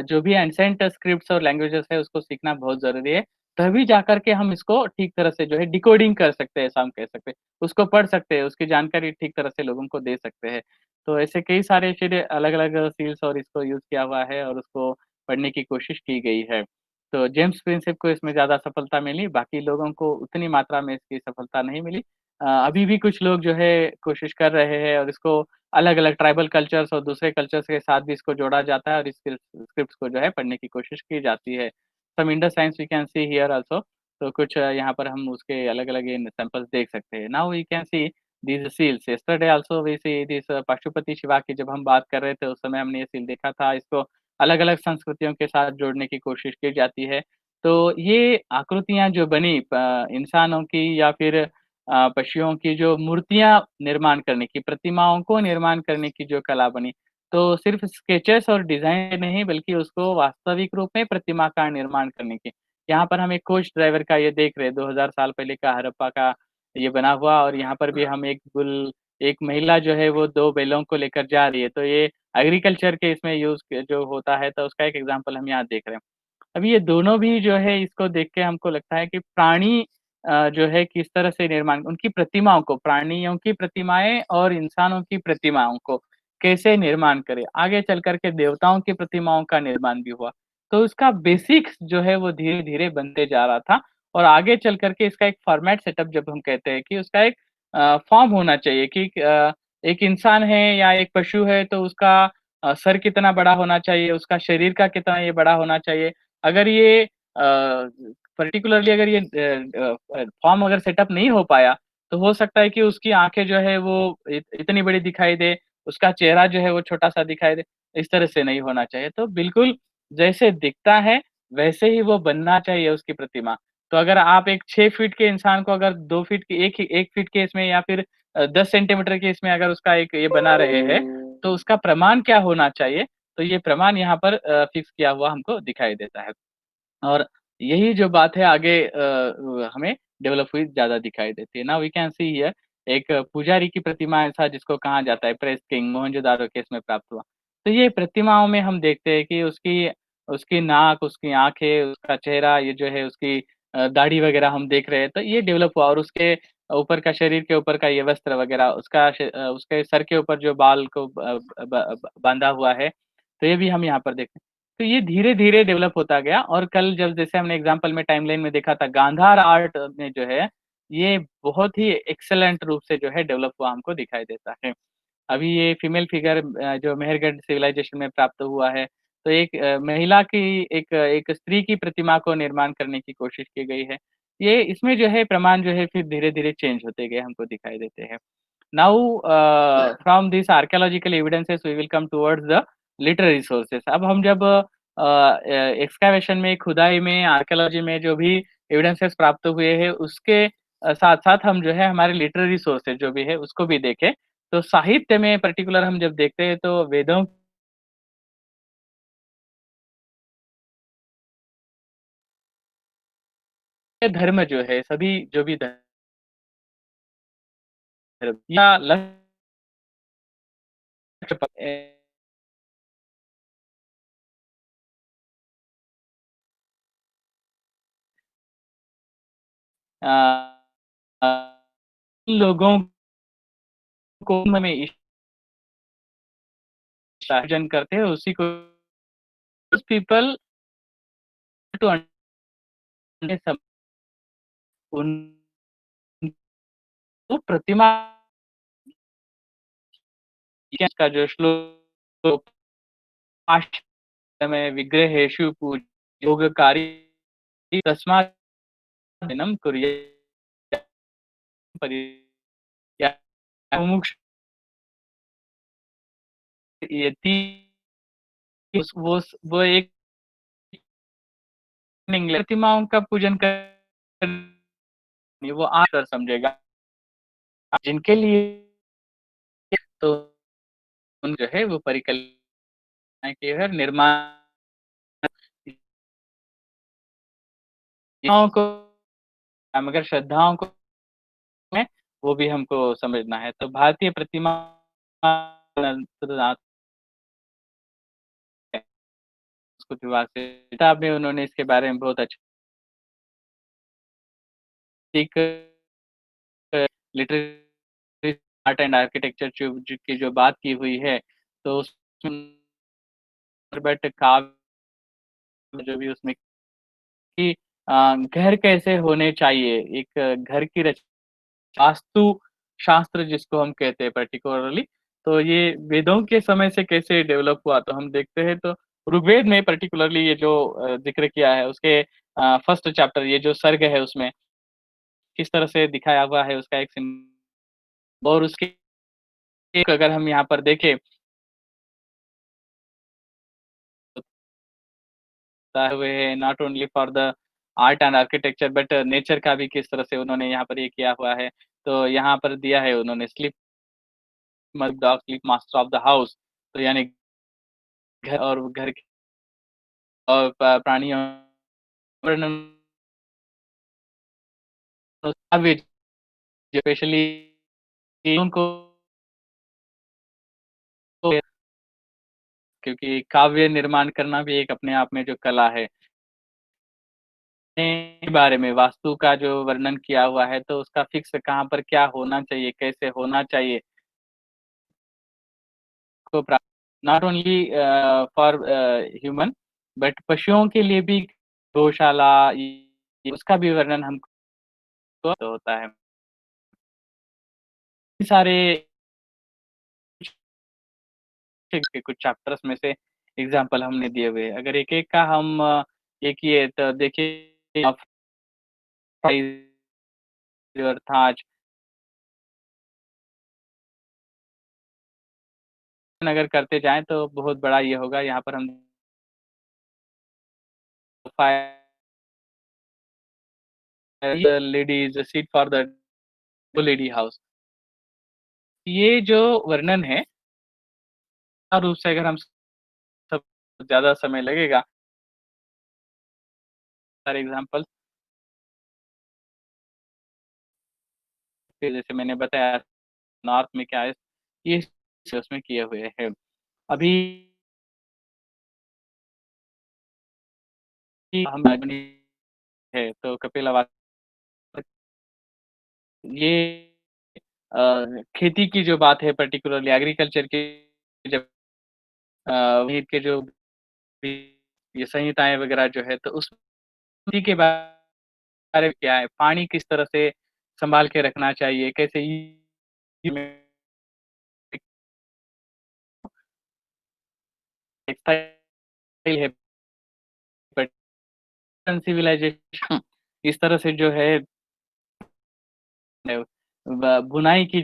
Speaker 1: जो भी एंसेंट स्क्रिप्ट्स और लैंग्वेजेस है उसको सीखना बहुत ज़रूरी है। तभी जाकर के हम इसको ठीक तरह से जो है डिकोडिंग कर सकते हैं ऐसा हम कह सकते हैं। उसको पढ़ सकते हैं, उसकी जानकारी ठीक तरह से लोगों को दे सकते हैं। तो ऐसे कई सारे फिर अलग-अलग सील्स और इसको यूज़ किया हुआ है और उसको पढ़ने की कोशिश की गई है। तो जेम्स प्रिंसेप को इसमें ज़्यादा सफलता मिली, बाकी लोगों को उतनी मात्रा में इसकी सफलता नहीं मिली। अभी भी कुछ लोग जो है कोशिश कर रहे हैं और इसको अलग-अलग ट्राइबल कल्चर्स और दूसरे कल्चर्स के साथ भी इसको जोड़ा जाता है और इस स्क्रिप्ट्स को जो है पढ़ने की कोशिश की जाती है। Some Indus science we can see here also तो कुछ यहाँ पर हम उसके अलग-अलग इन सैंपल्स देख सकते हैं। Now we can see these seals yesterday also we see this Pashupati Shiva की जब हम बात कर रहे थे उस समय हमने ये सील देखा था। इसको अलग-अलग संस्कृतियों के साथ जोड़ने की कोशिश की जाती है। तो ये आकृतियाँ जो बनी इंसानों की या फिर पशुओं की जो मूर्तियाँ निर्माण करने की, प्रतिमाओं को निर्माण करने की जो कला बनी, तो सिर्फ़ स्केचेस और डिज़ाइन नहीं बल्कि उसको वास्तविक रूप में प्रतिमा का निर्माण करने की। यहाँ पर हम एक कोच ड्राइवर का ये देख रहे हैं 2000 साल पहले का हड़प्पा का ये बना हुआ और यहाँ पर भी हम एक महिला जो है वो 2 बैलों को लेकर जा रही है, तो ये एग्रीकल्चर के इसमें यूज़ क जो होता है तो उसका एक एग्ज़ाम्पल हम यहाँ देख रहे हैं। अभी ये दोनों भी जो है इसको देख के हमको लगता है कि प्राणी जो है किस तरह से निर्माण उनकी प्रतिमाओं को प्राणियों की प्रतिमाएँ और इंसानों की प्रतिमाओं को कैसे निर्माण करें। आगे चल कर के देवताओं की प्रतिमाओं का निर्माण भी हुआ। तो उसका बेसिक्स जो है वो धीरे-धीरे बनते जा रहा था और आगे चल कर के इसका एक फॉर्मेट सेटअप जब हम कहते हैं कि उसका एक फॉर्म होना चाहिए कि एक इंसान है या एक पशु है तो उसका सर कितना बड़ा होना चाहिए, उसका शरीर का कितना ये बड़ा होना चाहिए। अगर ये पर्टिकुलरली अगर ये फॉर्म अगर सेटअप नहीं हो पाया, तो हो सकता है कि उसकी आँखें जो है वो इतनी बड़ी दिखाई दे, उसका चेहरा जो है वो छोटा-सा दिखाई दे, इस तरह से नहीं होना चाहिए। तो बिल्कुल जैसे दिखता है, वैसे ही वो बनना चाहिए उसकी प्रतिमा। तो अगर आप एक 6 फीट के इंसान को अगर 2 फीट की 1 फीट के इसमें या फिर 10 सेंटीमीटर के इसमें अगर उसका एक ये बना रहे हैं, तो उसका प्रमाण क्या होना चाहिए? तो ये प्रमाण यहाँ पर फिक्स किया हुआ हमको दिखाई देता है। और यही जो बात है आगे हमें डेवलप हुई ज़्यादा दिखाई देती है। Now we can see here एक पुजारी की प्रतिमा ऐसा जिसको कहा जाता है प्रेस किंग मोहनजोदारो केस में प्राप्त हुआ। तो ये प्रतिमाओं में हम देखते हैं कि उसकी उसकी नाक, उसकी आँखें, उसका चेहरा ये जो है उसकी दाढ़ी वग़ैरह हम देख रहे हैं तो ये डेवलप हुआ और उसके ऊपर का शरीर के ऊपर का ये वस्त्र वग़ैरह उसके सर के ऊपर जो बाल को ब ब ब बाँधा हुआ है, तो ये भी हम यहाँ पर देखते हैं। तो ये धीरे-धीरे डेवलप होता गया और कल जब जैसे हमने एग्ज़ाम्पल में टाइमलाइन में देखा था गांधार आर्ट में जो है, ये बहुत ही एक्सीलेंट रूप से जो है डेवलप हुआ हमको दिखाई देता है। अभी ये फीमेल फिगर जो मेहरगढ़ सिविलाइज़ेशन में प्राप्त हुआ है, तो एक महिला की एक स्त्री की प्रतिमा को निर्माण करने की कोशिश की गई है। ये इसमें जो है प्रमाण जो है फिर धीरे-धीरे चेंज होते गए हमको दिखाई देते हैं। Now, from these archaeological evidences we will come towards the literary sources. अब हम जब एक्सकैवेशन में, खुदाई में, आर्कियोलॉजी में जो भी एविडेंसेस प्राप्त हुए हैं, उसके साथ-साथ हम जो है हमारे लिटरेरी सोर्सेज जो भी है, उसको भी देखें। तो साहित्य में पर्टिकुलर हम जब देखते हैं तो वेदों के धर्म जो है, सभी जो भी धर्म या लक्ष्य अ अ, लोगों को में विभाजन करते हैं उसी को पीपल टू अंडरस्टैंड उनको प्रतिमा का जो श्लोक में विग्रहेषु योगकारी तस्मात् दिनं कुर्यात् मुमुक्षु यदि वो एक प्रतिमाओं का पूजन कर वो आकर समझेगा जिनके लिए तो उन जो है वो परिकल्पना की है निर्माण को मगर श्रद्धाओं को वो भी हमको समझना है। तो भारतीय प्रतिमा संस्कृति विभाग से किताब में उन्होंने इसके बारे में बहुत अच्छी एक लिटरेरी आर्ट एंड आर्किटेक्चर जो की जो बात की हुई है, तो उसमें बट काव्य जो भी उसमें कि घर कैसे होने चाहिए, एक घर की वास्तु शास्त्र जिसको हम कहते हैं पर्टिकुलरली, तो ये वेदों के समय से कैसे डेवलप हुआ, तो हम देखते हैं तो ऋग्वेद में पर्टिकुलरली ये जो ज़िक्र किया है उसके फर्स्ट चैप्टर ये जो सर्ग है उसमें, किस तरह से दिखाया हुआ है उसका एक सिम और उसके एक अगर हम यहाँ पर देखें हुए हैं not only for the art and architecture but nature का भी किस तरह से उन्होंने यहाँ पर ये किया हुआ है। तो यहाँ पर दिया है उन्होंने sleep dog sleep master of the house तो यानी घर और घर के और प्राणियों वर्णन काव्य स्पेशली उनको क्योंकि काव्य निर्माण करना भी एक अपने आप में जो कला है। के बारे में वास्तु का जो वर्णन किया हुआ है, तो उसका फिक्स कहाँ पर क्या होना चाहिए, कैसे होना चाहिए को प्रा not only for human but पशुओं के लिए भी गौशाला ये उसका भी वर्णन हमको तो होता है। सारे के कुछ चैप्टर्स में से एग्ज़ाम्पल हमने दिए हुए हैं। अगर एक-एक का हम ये किए तो देखिए अर्थात अगर करते जाएँ तो बहुत बड़ा ये होगा यहाँ पर हम ladies seat for the lady house ये जो वर्णन है रूप से अगर हम सब ज़्यादा समय लगेगा फॉर एग्ज़ाम्पल फिर जैसे मैंने बताया नॉर्थ में क्या है, ये उसमें किए हुए हैं। अभी हम है तो कपिलवास्तु ये खेती की जो बात है पर्टिकुलरली एग्रीकल्चर की जब वीट के जो भी ये संहिताएँ वगैरह जो है तो उस उसी के बारे में क्या है, पानी किस तरह से सँभाल के रखना चाहिए, कैसे में टेक्सटाइल है सिविलाइजेशन इस तरह से जो है बुनाई की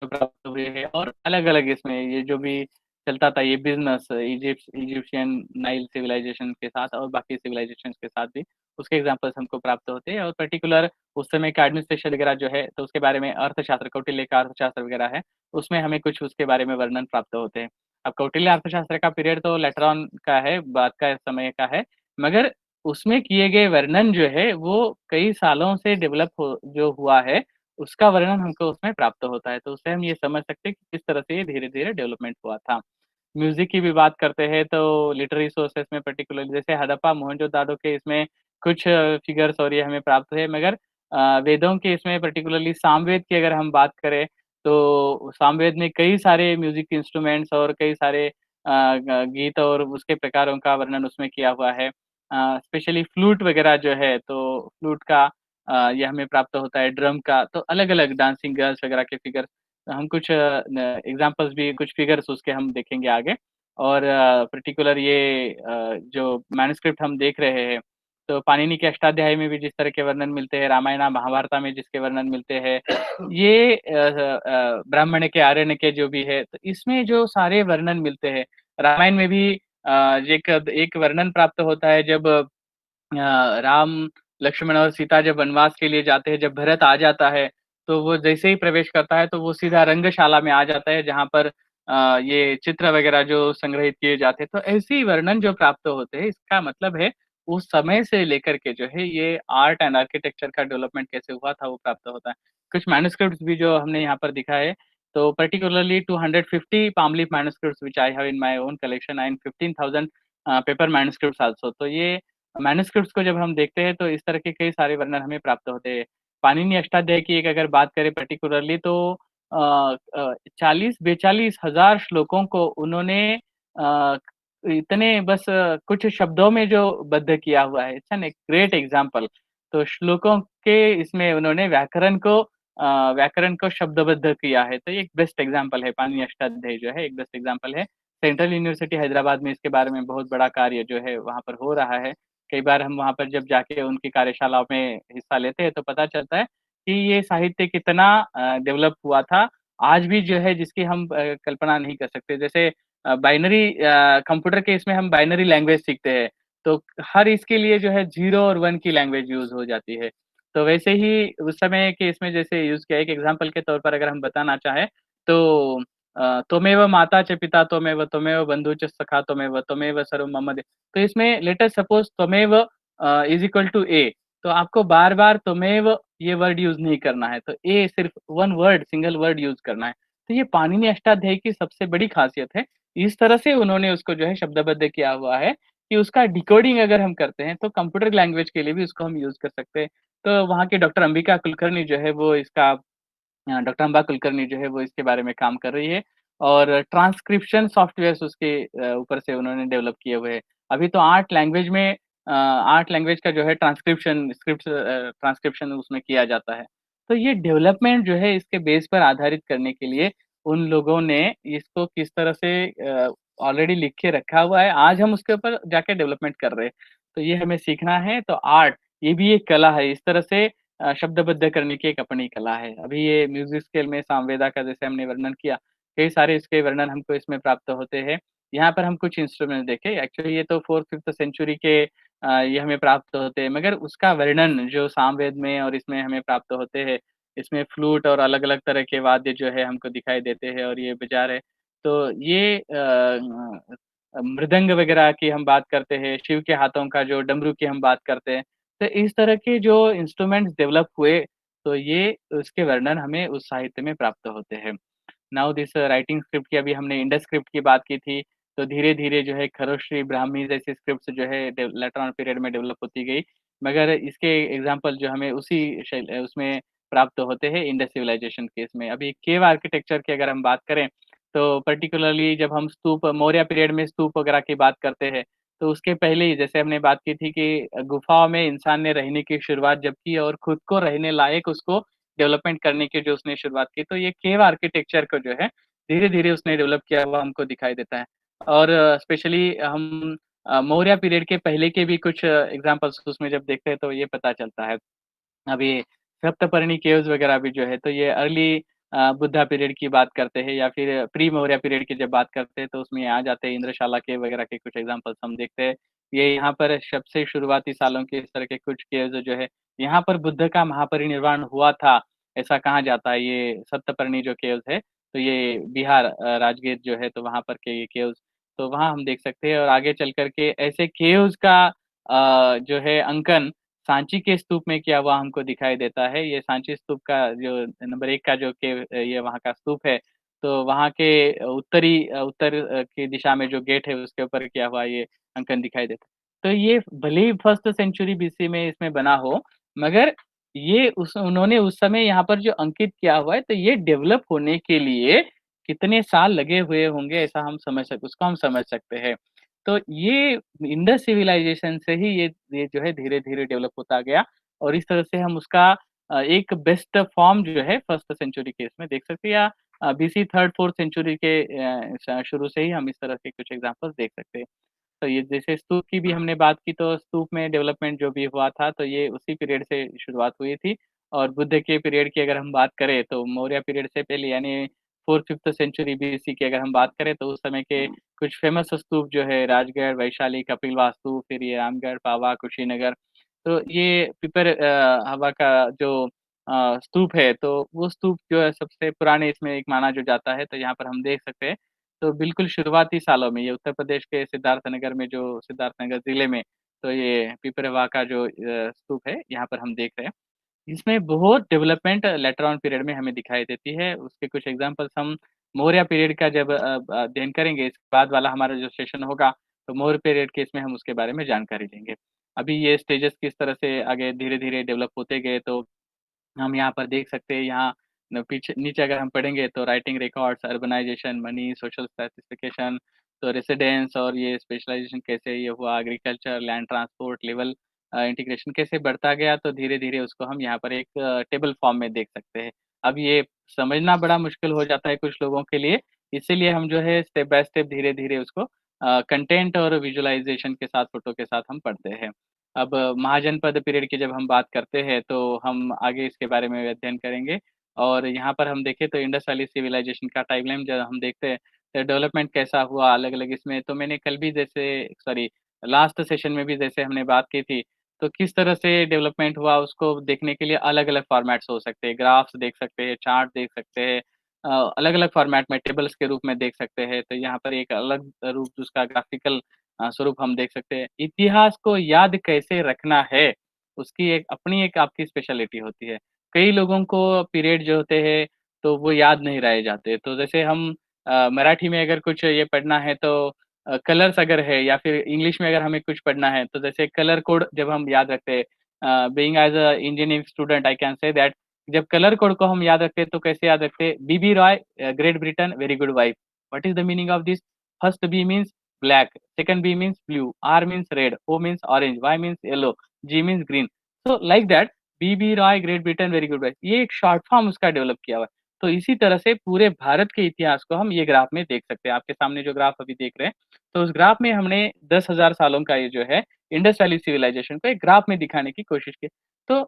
Speaker 1: प्राप्त हुए हैं और अलग-अलग इसमें ये जो भी चलता था ये बिज़नेस इजिप्शियन नाइल सिविलाइजेशन के साथ और बाकी सिविलाइजेशंस के साथ भी उसके एग्ज़ाम्पल्स हमको प्राप्त होते हैं और पर्टिकुलर उस समय का एडमिनिस्ट्रेशन वगैरह जो है तो उसके बारे में अर्थशास्त्र कौटिल्य का अर्थशास्त्र वगैरह है, उसमें हमें कुछ उसके बारे में वर्णन प्राप्त होते हैं। अब कौटिल्य अर्थशास्त्र का पीरियड तो लेटर ऑन का है, बाद का समय का है, मगर उसमें किए गए वर्णन जो है वो कई सालों से डेवलप हो जो हुआ है उसका वर्णन हमको उसमें प्राप्त होता है, तो उससे हम ये समझ सकते हैं कि किस तरह से ये धीरे-धीरे डेवलपमेंट हुआ था। म्यूज़िक की भी बात करते हैं तो लिटरेरी सोर्सेस में पर्टिकुलरली जैसे हड़प्पा, मोहनजोदड़ो के इसमें कुछ फिगर्स और ये हमें प्राप्त हुए मगर वेदों के इसमें पर्टिकुलरली सामवेद की अगर हम बात करें, तो सामवेद में कई सारे म्यूज़िक इंस्ट्रूमेंट्स और कई सारे ग गीत और उसके प्रकारों का वर्णन उसमें किया हुआ है। स्पेशली फ्लूट वगैरह जो है, तो फ्लूट का ये हमें प्राप्त होता है, ड्रम का, तो अलग-अलग डांसिंग गर्ल्स वगैरह के फिगर हम कुछ न एग्ज़ाम्पल्स भी कुछ फिगर्स उसके हम देखेंगे आगे और पर्टिकुलर ये जो मैन्युस्क्रिप्ट हम देख रहे हैं, तो पाणिनि के अष्टाध्यायी में भी जिस तरह के वर्णन मिलते हैं, रामायण, महाभारत में जिसके वर्णन मिलते हैं, ये ब्राह्मण के, आरण्य के जो भी है, तो इसमें जो सारे वर्णन मिलते हैं, रामायण में भी एक एक वर्णन प्राप्त होता है जब राम, लक्ष्मण और सीता जब वनवास के लिए जाते हैं, जब भरत आ जाता है, तो वो जैसे ही प्रवेश करता है, तो वो सीधा रंगशाला में आ जाता है, जहाँ पर ये चित्र वगैरह जो संग्रहित किए जाते हैं। तो ऐसे ही वर्णन जो प्राप्त होते हैं, इसका मतलब है, उस समय से लेकर के जो है ये आर्ट एंड आर्किटेक्चर का डेवलपमेंट कैसे हुआ था वो प्राप्त होता है। कुछ मैन्युस्क्रिप्ट्स भी जो हमने यहाँ पर दिखा है, तो particularly 250 palm leaf manuscripts which I have in my own collection and 15,000 paper manuscripts also. तो ये मैन्युस्क्रिप्ट्स को जब हम देखते हैं तो इस तरह के कई सारे वर्णन हमें प्राप्त होते हैं। पाणिनि अष्टाध्यायी की एक अगर बात करें पर्टिकुलरली तो 40-42 हज़ार श्लोकों को उन्होंने इतने बस कुछ शब्दों में जो बद्ध किया हुआ है, इट्स एन ग्रेट एग्ज़ाम्पल। तो श्लोकों के इसमें उन्होंने व्याकरण को शब्दबद्ध किया है, तो ये एक बेस्ट एग्ज़ाम्पल है, पाणिनि अष्टाध्यायी जो है एक बेस्ट एग्ज़ाम्पल है। सेंट्रल यूनिवर्सिटी हैदराबाद में इसके बारे में बहुत बड़ा कार्य जो है वहाँ पर हो रहा है। कई बार हम वहाँ पर जब जाके उनकी कार्यशालाओं में हिस्सा लेते हैं तो पता चलता है कि ये साहित्य कितना डेवलप हुआ था, आज भी जो है जिसकी हम कल्पना नहीं कर सकते। जैसे बाइनरी कंप्यूटर के इसमें हम बाइनरी लैंग्वेज सीखते हैं, तो हर इसके लिए जो है 0 और 1 की लैंग्वेज यूज़ हो जाती है। तो वैसे ही उस समय के इसमें जैसे यूज़ किया एक एग्ज़ाम्पल के तौर पर अगर हम बताना चाहें, तो त्वमेव माता च पिता त्वमेव बंधु च सखा त्वमेव सर्वं मम तो इसमें लेट अस सपोज़ त्वमेव इज़ इक्वल टू ए, तो आपको बार-बार त्वमेव ये वर्ड यूज़ नहीं करना है, तो ए सिर्फ़ 1 वर्ड, सिंगल वर्ड यूज़ करना है। तो ये पाणिनि अष्टाध्यायी की सबसे बड़ी ख़ासियत है। इस तरह से उन्होंने उसको जो है शब्दबद्ध किया हुआ है कि उसका डिकोडिंग अगर हम करते हैं, तो कंप्यूटर लैंग्वेज के लिए भी उसको हम यूज़ कर सकते हैं। तो वहाँ की डॉक्टर अंबिका कुलकर्णी जो है वो इसका डॉक्टर अम्बा कुलकर्णी जो है वो इसके बारे में काम कर रही है और ट्रांसक्रिप्शन सॉफ्टवेयर्स उसके ऊपर से उन्होंने डेवलप किए हुए हैं। अभी तो 8 लैंग्वेज का जो है ट्रांसक्रिप्शन उसमें किया जाता है। तो ये डेवलपमेंट जो है इसके बेस पर आधारित करने के लिए उन लोगों ने इसको किस तरह से ऑलरेडी लिख के रखा हुआ है, आज हम उसके ऊपर जाके डेवलपमेंट कर रहे हैं। तो ये हमें सीखना है, तो आर्ट ये भी एक कला है, इस तरह से शब्दबद्ध करने की एक अपनी कला है। अभी ये म्यूज़िक स्केल में सामवेदा का जैसे हमने वर्णन किया, कई सारे इसके वर्णन हमको इसमें प्राप्त होते हैं। यहाँ पर हम कुछ इंस्ट्रूमेंट देखें, एक्चुअली ये तो 4th-5th सेंचुरी के ये हमें प्राप्त होते हैं, मगर उसका वर्णन जो सामवेद में और इसमें हमें प्राप्त होते हैं, इसमें फ्लूट और अलग-अलग तरह के वाद्य जो है हमको दिखाई देते हैं और ये बजा रहे तो ये मृदंग वगैरह की हम बात करते हैं, शिव के हाथों का जो डमरू की हम बात करते हैं। तो इस तरह के जो इंस्ट्रूमेंट्स डेवलप हुए, तो ये उसके वर्णन हमें उस साहित्य में प्राप्त होते हैं। नाउ दिस राइटिंग स्क्रिप्ट की अभी हमने इंडस स्क्रिप्ट की बात की थी, तो धीरे-धीरे जो है खरोश्री, ब्राह्मी जैसी स्क्रिप्ट्स जो है लेटर ऑन पीरियड में डेवलप होती गई। मगर इसके एग्ज़ाम्पल जो हमें उसी उसमें प्राप्त होते हैं इंडस सिविलाइज़ेशन के इसमें। अभी केव आर्किटेक्चर की अगर हम बात करें, तो पर्टिकुलरली जब हम स्तूप मौर्य पीरियड में स्तूप वगैरह की बात करते हैं, तो उसके पहले ही जैसे हमने बात की थी कि गुफ़ाओं में इंसान ने रहने की शुरुआत जब की और खुद को रहने लायक उसको डेवलपमेंट करने की जो उसने शुरुआत की, तो ये केव आर्किटेक्चर को जो है, धीरे-धीरे उसने डेवलप किया हुआ हमको दिखाई देता है। और स्पेशली हम मौर्य पीरियड के पहले के भी कुछ एग्ज़ाम्पल्स उसमें जब देखते हैं तो ये पता चलता है। अभी सप्तपर्णी केव्स वगैरह भी जो है, तो ये अर्ली बुद्धा पीरियड की बात करते हैं या फिर प्री मौर्य पीरियड की जब बात करते हैं, तो उसमें आ जाते हैं इंद्रशाला केव वगैरह के कुछ एग्ज़ाम्पल्स हम देखते हैं। ये यहाँ पर सबसे शुरुआती सालों के इस तरह के कुछ केव्स जो है, यहाँ पर बुद्ध का महापरिनिर्वाण हुआ था, ऐसा कहा जाता है। ये सप्तपर्णी जो केव्स है, तो ये बिहार राजगीर जो है, तो वहाँ पर के ये केव्स, तो वहाँ हम देख सकते हैं और आगे चल कर के ऐसे केव्स का जो है अंकन सांची के स्तूप में किया हुआ हमको दिखाई देता है। ये सांची स्तूप का जो नंबर 1 का जो केव ये वहाँ का स्तूप है, तो वहाँ के उत्तर की दिशा में जो गेट है उसके ऊपर किया हुआ ये अंकन दिखाई देता है। तो ये भले ही 1st सेंचुरी बीसी में इसमें बना हो, मगर ये उस उन्होंने उस समय यहाँ पर जो अंकित किया हुआ है, तो ये डेवलप होने के लिए कितने साल लगे हुए होंगे ऐसा हम उसको हम समझ सकते हैं। तो ये इंडस सिविलाइजेशन से ही ये जो है धीरे-धीरे डेवलप होता गया और इस तरह से हम उसका एक बेस्ट फॉर्म जो है 1st सेंचुरी के इसमें देख सकते हैं या बीसी 3rd 4th सेंचुरी के शुरू से ही हम इस तरह के कुछ एग्ज़ाम्पल्स देख सकते हैं। तो ये जैसे स्तूप की भी हमने बात की तो स्तूप में डेवलपमेंट जो भी हुआ था तो ये उसी पीरियड से शुरुआत हुई थी और बुद्ध के पीरियड की अगर हम बात करें तो मौर्य पीरियड से पहले यानी 4th-5th सेंचुरी बीसी की अगर हम बात करें तो उस समय के कुछ फेमस स्तूप जो है राजगढ़, वैशाली, कपिलवास्तु, फिर ये रामगढ़, पावा, कुशीनगर, तो ये पीपर हवा का जो स्तूप है तो वो स्तूप जो है सबसे पुराने इसमें एक माना जो जाता है, तो यहाँ पर हम देख सकते हैं तो बिल्कुल शुरुआती सालों में ये उत्तर प्रदेश के सिद्धार्थनगर में जो सिद्धार्थनगर ज़िले में तो ये पिपरवा का जो स्तूप है, यहाँ पर हम देख रहे हैं। इसमें बहुत डेवलपमेंट लेटर ऑन पीरियड में हमें दिखाई देती है। उसके कुछ एग्ज़ाम्पल्स हम मौर्य पीरियड का जब अध्ययन करेंगे, इसके बाद वाला हमारा जो सेशन होगा, तो मौर्य पीरियड के इसमें हम उसके बारे में जानकारी लेंगे। अभी ये स्टेजेस किस तरह से आगे धीरे-धीरे डेवलप होते गए, तो हम यहाँ पर देख सकते हैं, यहाँ न पीछे नीचे अगर हम पढ़ेंगे तो writing records, urbanisation, money, social specification, तो रेसिडेंस और ये स्पेशलाइज़ेशन कैसे ये हुआ, agriculture, land transport, level integration कैसे बढ़ता गया, तो धीरे-धीरे उसको हम यहाँ पर एक टेबल फॉर्म में देख सकते हैं। अब ये समझना बड़ा मुश्किल हो जाता है कुछ लोगों के लिए, इसीलिए हम जो है स्टेप बाय स्टेप धीरे-धीरे उसको कंटेंट और विजुअलाइज़ेशन के साथ, फ़ोटो के साथ हम पढ़ते हैं। अब महाजनपद पीरियड की जब हम बात करते हैं, तो हम आगे इसके बारे में अध्ययन करेंगे और यहाँ पर हम देखें तो इंडस वैली सिविलाइज़ेशन का टाइमलाइन जब हम देखते हैं, तो डेवलपमेंट कैसा हुआ अलग-अलग इसमें, तो मैंने कल भी जैसे सॉरी लास्ट सेशन में भी जैसे हमने बात की थी, तो किस तरह से डेवलपमेंट हुआ उसको देखने के लिए अलग-अलग फ़ॉर्मेट्स हो सकते हैं, ग्राफ्स देख सकते हैं, चार्ट देख सकते हैं अलग-अलग फ़ॉर्मेट में टेबल्स के रूप में देख सकते हैं, तो यहाँ पर एक अलग रूप उसका ग्राफ़िकल स्वरूप हम देख सकते हैं। इतिहास को याद कैसे रखना है, उसकी एक अपनी एक आपकी स्पेशलिटी होती है। कई लोगों को पीरियड जो होते हैं, तो वो याद नहीं रहे जाते। तो जैसे हम मराठी में अगर कुछ ये पढ़ना है तो कलर्स अगर है या फिर इंग्लिश में अगर हमें कुछ पढ़ना है, तो जैसे कलर कोड जब हम याद रखते हैं being as a engineering student I can say that जब कलर कोड को हम याद रखते हैं, तो कैसे याद रखते हैं? B B Roy great Britain very good wife. What is the meaning of this? First B means black, second B means blue, R means red, O means orange, Y means yellow, G means green. So like that B B Roy great Britain very good wife ये एक शॉर्ट फॉर्म उसका डेवलप किया हुआ है। तो इसी तरह से पूरे भारत के इतिहास को हम ये ग्राफ में देख सकते हैं। आपके सामने जो ग्राफ अभी देख रहे हैं, तो उस ग्राफ में हमने 10,000 सालों का ये जो है इंडस वैली सिविलाइजेशन को एक ग्राफ में दिखाने की कोशिश की। तो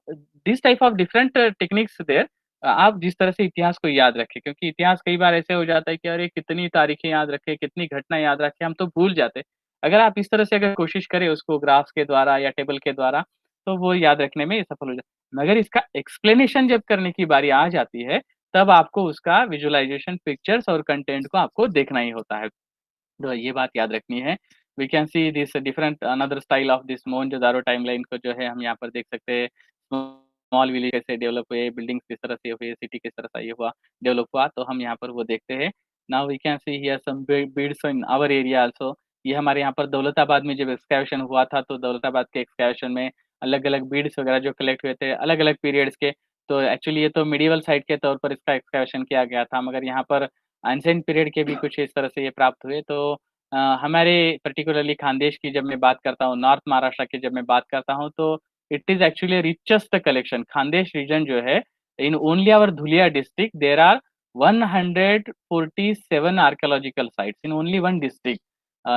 Speaker 1: this type of different techniques there आप जिस तरह से इतिहास को याद रखें क्योंकि इतिहास कई बार ऐसे हो जाता है कि अरे कितनी तारीखें याद रखें, कितनी घटना याद रखें, हम तो भूल जाते हैं। अगर आप इस तरह से अगर कोशिश करें उसको ग्राफ्स के द्वारा या टेबल के द्वारा, तो वो याद रखने में सफल हो जाए। मगर इसका एक्सप्लेनेशन जब करने की बारी आ जाती है, तब आपको उसका विजुअलाइज़ेशन पिक्चर्स और कंटेंट को आपको देखना ही होता है। तो ये बात याद रखनी है। We can see this different another style of this Mohenjodaro timeline को जो है हम यहाँ पर देख सकते हैं। स्मॉल विलेज कैसे डेवलप हुए, बिल्डिंग्स किस तरह से हुए, सिटी किस तरह से ये हुआ, डेवलप हुआ, तो हम यहाँ पर वो देखते हैं। Now we can see here some beads in our area also. ये हमारे यहाँ पर दौलताबाद में जब एक्सकैवेशन हुआ था, तो दौलताबाद के एक्सकैवेशन में अलग-अलग बीड्स वगैरह जो कलेक्ट हुए थे, अलग-अलग पीरियड्स के। तो एक्चुअली ये तो मिडीवल साइट के तौर पर इसका एक्सकैवेशन किया गया था, मगर यहाँ पर एंशिएंट पीरियड के भी कुछ इस तरह से ये प्राप्त हुए। तो हमारे पर्टिकुलरली खानदेश की जब मैं बात करता हूँ, नॉर्थ महाराष्ट्र की जब मैं बात करता हूँ, तो it is actually richest collection. Khandesh region जो है, in only our Dhulia district there are 147 archaeological sites in only one district.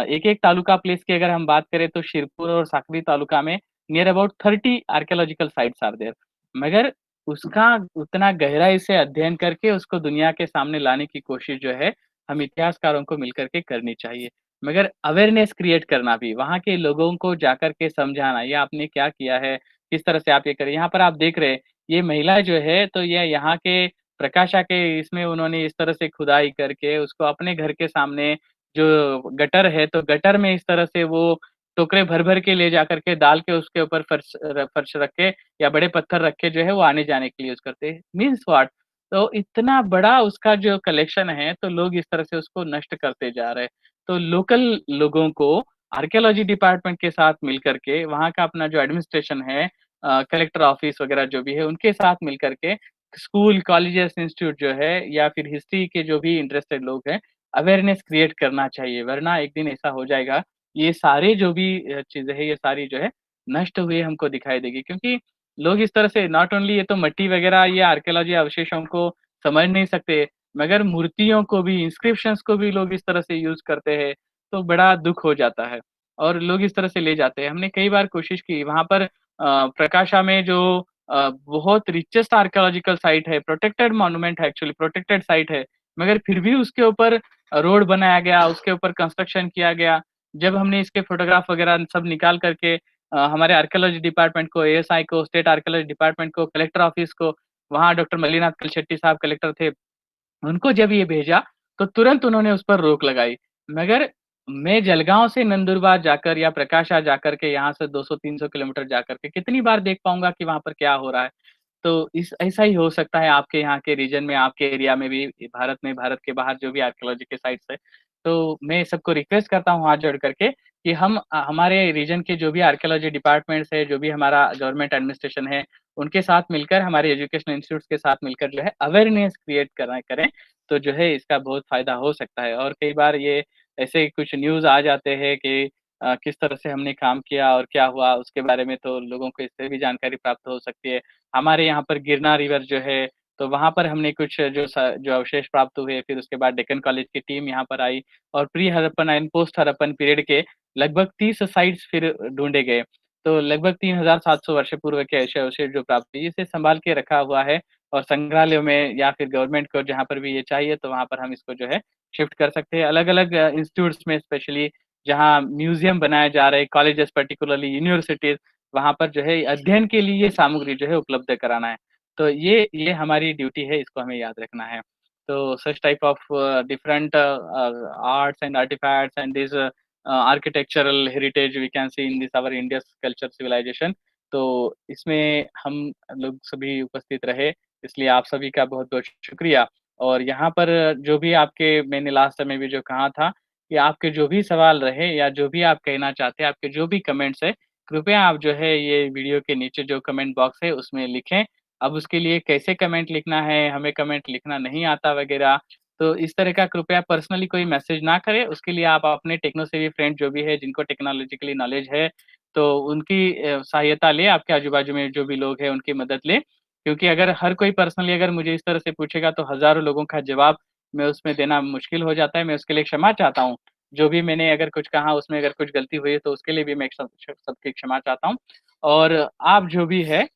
Speaker 1: एक-एक तालुका प्लेस की अगर हम बात करें तो शिरपुर और साकरी तालुका में near about 30 archaeological sites are there. मगर उसका उतना गहराई से अध्ययन करके उसको दुनिया के सामने लाने की कोशिश जो है, हम इतिहासकारों को मिलकर के करनी चाहिए। मगर अवेयरनेस क्रिएट करना भी, वहाँ के लोगों को जाकर के समझाना, ये आपने क्या किया है, किस तरह से आप ये करें। यहाँ पर आप देख रहे हैं, ये महिला जो है, तो ये यहाँ के प्रकाशा के इसमें उन्होंने इस तरह से खुदाई करके उसको अपने घर के सामने जो गटर है, तो गटर में इस तरह से वो टोकरे भर-भर के ले जाकर के डाल के उसके ऊपर फर्श रख के या बड़े पत्थर रख के जो है वो आने-जाने के लिए यूज़ करते हैं। Means what? तो इतना बड़ा उसका जो कलेक्शन है, तो लोग इस तरह से उसको नष्ट करते जा रहे हैं। तो लोकल लोगों को आर्कियोलॉजी डिपार्टमेंट के साथ मिल कर के वहाँ का अपना जो एडमिनिस्ट्रेशन है कलेक्टर ऑफिस वगैरह जो भी है उनके साथ मिल कर के स्कूल, कॉलेजेस, इंस्टीट्यूट जो है या फिर हिस्ट्री के जो भी इंटरेस्टेड लोग हैं, अवेयरनेस क्रिएट करना चाहिए वरना एक दिन ऐसा हो जाएगा, ये सारे जो भी चीज़ें हैं ये सारी जो है नष्ट हुई हमको दिखाई देगी क्योंकि लोग इस तरह से नॉट ओनली ये तो मिट्टी वगैरह या आर्कियोलॉजी अवशेषों को समझ नहीं सकते मगर मूर्तियों को भी, इंस्क्रिप्शंस को भी लोग इस तरह से यूज़ करते हैं, तो बड़ा दुःख हो जाता है और लोग इस तरह से ले जाते हैं। हमने कई बार कोशिश की वहाँ पर प्रकाशा में जो बहुत रिचेस्ट आर्कियोलॉजिकल साइट है, प्रोटेक्टेड मॉन्यूमेंट है एक्चुअली प्रोटेक्टेड साइट है, मगर फिर भी उसके ऊपर रोड बनाया गया, उसके ऊपर कंस्ट्रक्शन किया गया। जब हमने इसके फोटोग्राफ वगैरह सब निकाल कर के हमारे आर्कियोलॉजी डिपार्टमेंट को, एएसआई को, स्टेट आर्कियोलॉजी डिपार्टमेंट को, कलेक्टर ऑफिस को, वहाँ डॉक्टर मल्लीनाथ कलशेट्टी साहब कलेक्टर थे। उनको जब ये भेजा, तो तुरंत उन्होंने उस पर रोक लगाई। मगर मैं जलगाँव से नंदुरबार जाकर या प्रकाशा जाकर के यहाँ से 200-300 किलोमीटर जाकर के कितनी बार देख पाऊँगा कि वहाँ पर क्या हो रहा है? तो इस ऐसा ही हो सकता है आपके यहाँ के रीजन में, आपके एरिया में भी, भारत में, भारत के बाहर जो भी आर्कियोलॉजी के साइट्स है। तो मैं सबको रिक्वेस्ट करता हूँ हाथ जोड़ करके कि हम हमारे रीजन के जो भी आर्कियोलॉजी डिपार्टमेंट्स है, जो भी हमारा गवर्नमेंट एडमिनिस्ट्रेशन है, उनके साथ मिलकर, हमारे एजुकेशनल इंस्टीट्यूट्स के साथ मिलकर जो है अवेयरनेस क्रिएट करें, तो जो है इसका बहुत फ़ायदा हो सकता है। और कई बार ये ऐसे कुछ न्यूज़ आ जाते हैं कि किस तरह से हमने काम किया और क्या हुआ, उसके बारे में तो लोगों को इससे भी जानकारी प्राप्त हो सकती है। हमारे यहाँ पर गिरना रिवर जो है, तो वहाँ पर हमने कुछ जो अवशेष प्राप्त हुए, फिर उसके बाद डेक्कन कॉलेज की टीम यहाँ पर आई और pre Harappan and post Harappan period के लगभग 30 साइट्स फिर ढूँढे गए। तो लगभग 3700 वर्ष पूर्व के ऐसे अवशेष जो प्राप्त हुए, इसे सँभाल के रखा हुआ है और संग्रहालयों में या फिर गवर्नमेंट को जहाँ पर भी ये चाहिए, तो वहाँ पर हम इसको जो है शिफ्ट कर सकते हैं। अलग-अलग इंस्टीट्यूट्स में स्पेशली जहाँ म्यूज़ियम बनाए जा रहे हैं, कॉलेजेस पर्टिकुलरली यूनिवर्सिटीज़, वहाँ पर जो है अध्ययन के लिए सामग्री जो है उपलब्ध कराना है। तो ये हमारी ड्यूटी है, इसको हमें याद रखना है। तो such type of different arts and artifacts and this architectural heritage we can see in this our India's culture civilization। तो इसमें हम लोग सभी उपस्थित रहे, इसलिए आप सभी का बहुत-बहुत शुक्रिया। और यहाँ पर जो भी आपके मैंने लास्ट समय भी जो कहा था कि आपके जो भी सवाल रहे या जो भी आप कहना चाहते हैं, आपके जो भी कमेंट्स हैं, कृपया आप जो है ये वीडियो के नीचे जो कमेंट बॉक्स है उसमें लिखें। अब उसके लिए कैसे कमेंट लिखना है, हमें कमेंट लिखना नहीं आता वगैरह, तो इस तरह का कृपया पर्सनली कोई मैसेज ना करें। उसके लिए आप अपने टेक्नो सेवी फ्रेंड जो भी है, जिनको टेक्नोलॉजिकली नॉलेज है, तो उनकी सहायता लें, आपके आजू-बाजू में जो भी लोग हैं, उनकी मदद लें। क्योंकि अगर हर कोई पर्सनली अगर मुझे इस तरह से पूछेगा, तो हज़ारों लोगों का जवाब मैं उसमें देना मुश्किल हो जाता है। मैं उसके लिए क्षमा चाहता हूँ। जो भी मैंने अगर कुछ कहा, उसमें अगर कुछ गलती हुई है, तो उसके लिए भी मैं सबकी क्षमा चाहता हूँ। और आप जो भी है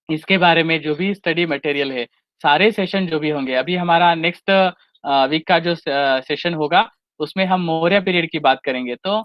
Speaker 1: इसके बारे में जो भी स्टडी मटेरियल है, सारे सेशन जो भी होंगे, अभी हमारा नेक्स्ट वीक का जो सेशन होगा, उसमें हम मौर्य पीरियड की बात करेंगे। तो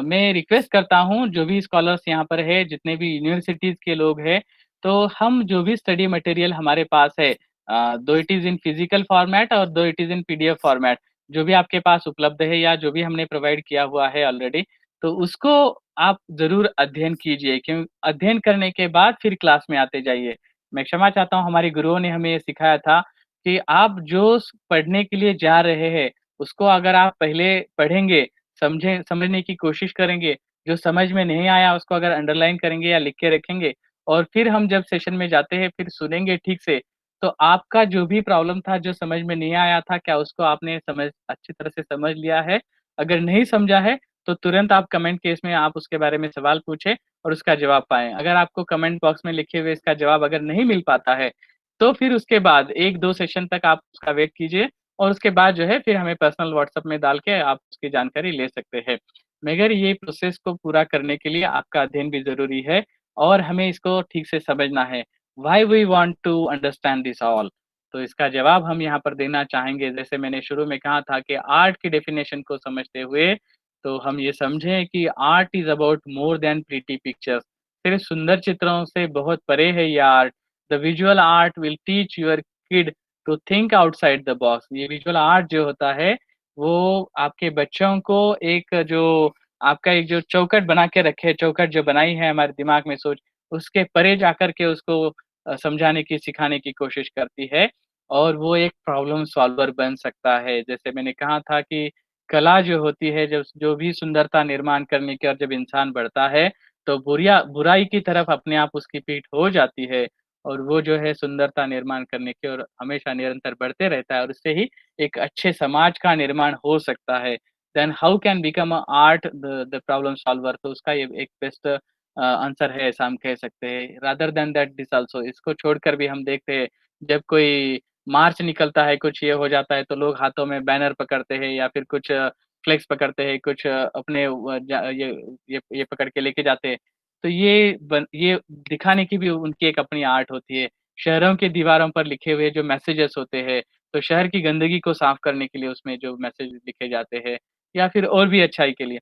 Speaker 1: मैं रिक्वेस्ट करता हूँ, जो भी स्कॉलर्स यहाँ पर है, जितने भी यूनिवर्सिटीज़ के लोग हैं, तो हम जो भी स्टडी मटेरियल हमारे पास है दो it is in physical format और दो it is in PDF format, जो भी आपके पास उपलब्ध है या जो भी हमने प्रोवाइड किया हुआ है ऑलरेडी, तो उसको आप ज़रूर अध्ययन कीजिए अध्ययन करने के बाद फिर क्लास में आते जाइए। मैं क्षमा चाहता हूँ हमारे गुरुओं ने हमें ये सिखाया था कि आप जो पढ़ने के लिए जा रहे हैं, उसको अगर आप पहले पढ़ेंगे, समझने की कोशिश करेंगे, जो समझ में नहीं आया उसको अगर अंडरलाइन करेंगे या लिख के रखेंगे और फिर हम जब सेशन में जाते हैं, फिर सुनेंगे ठीक से, तो आपका जो भी प्रॉब्लम था, जो समझ में नहीं आया था, क्या उसको आपने अच्छी तरह से समझ लिया है? अगर नहीं समझा है, तो तुरंत आप कमेंट केस में आप उसके बारे में सवाल पूछें और उसका जवाब पाएँ। अगर आपको कमेंट बॉक्स में लिखे हुए इसका जवाब अगर नहीं मिल पाता है, तो फिर उसके बाद 1-2 सेशन तक आप उसका वेट कीजिए और उसके बाद जो है फिर हमें पर्सनल व्हाट्सएप में डाल के आप उसकी जानकारी ले सकते हैं। मगर ये प्रोसेस को पूरा करने के लिए आपका अध्ययन भी ज़रूरी है और हमें इसको ठीक से समझना है। Why we want to understand this all? तो इसका जवाब हम यहाँ पर देना चाहेंगे, जैसे मैंने शुरू में कहा था कि आर्ट की डेफिनिशन को समझते हुए तो हम ये समझें कि art is about more than pretty pictures. सिर्फ़ सुंदर चित्रों से बहुत परे है ये art. The visual art will teach your kid to think outside the box. ये विजुअल आर्ट जो होता है, वो आपके बच्चों को एक जो आपका एक जो चौखट बना के रखे, चौखट जो बनाई है हमारे दिमाग में सोच, उसके परे जाकर के उसको समझाने की, सिखाने की कोशिश करती है और वो एक प्रॉब्लम सॉल्वर बन सकता है। जैसे मैंने कहा था कि कला जो होती है, जब जो भी सुंदरता निर्माण करने की और जब इंसान बढ़ता है, तो बुराई की तरफ अपने आप उसकी पीठ हो जाती है और वो जो है सुंदरता निर्माण करने की और हमेशा निरंतर बढ़ते रहता है और उससे ही एक अच्छे समाज का निर्माण हो सकता है। Then how can become a art the problem solver, तो उसका ये एक बेस्ट आंसर है ऐसा हम कह सकते हैं। Rather than that this also, इसको छोड़कर भी हम देखते हैं जब कोई मार्च निकलता है, कुछ ये हो जाता है तो लोग हाथों में बैनर पकड़ते हैं या फिर कुछ फ्लेक्स पकड़ते हैं, कुछ अपने व ज ये पकड़ के लेके जाते हैं। तो ये दिखाने की भी उनकी एक अपनी आर्ट होती है। शहरों की दीवारों पर लिखे हुए जो मैसेजेस होते हैं, तो शहर की गंदगी को साफ करने के लिए उसमें जो मैसेज लिखे जाते हैं या फिर और भी अच्छाई के लिए।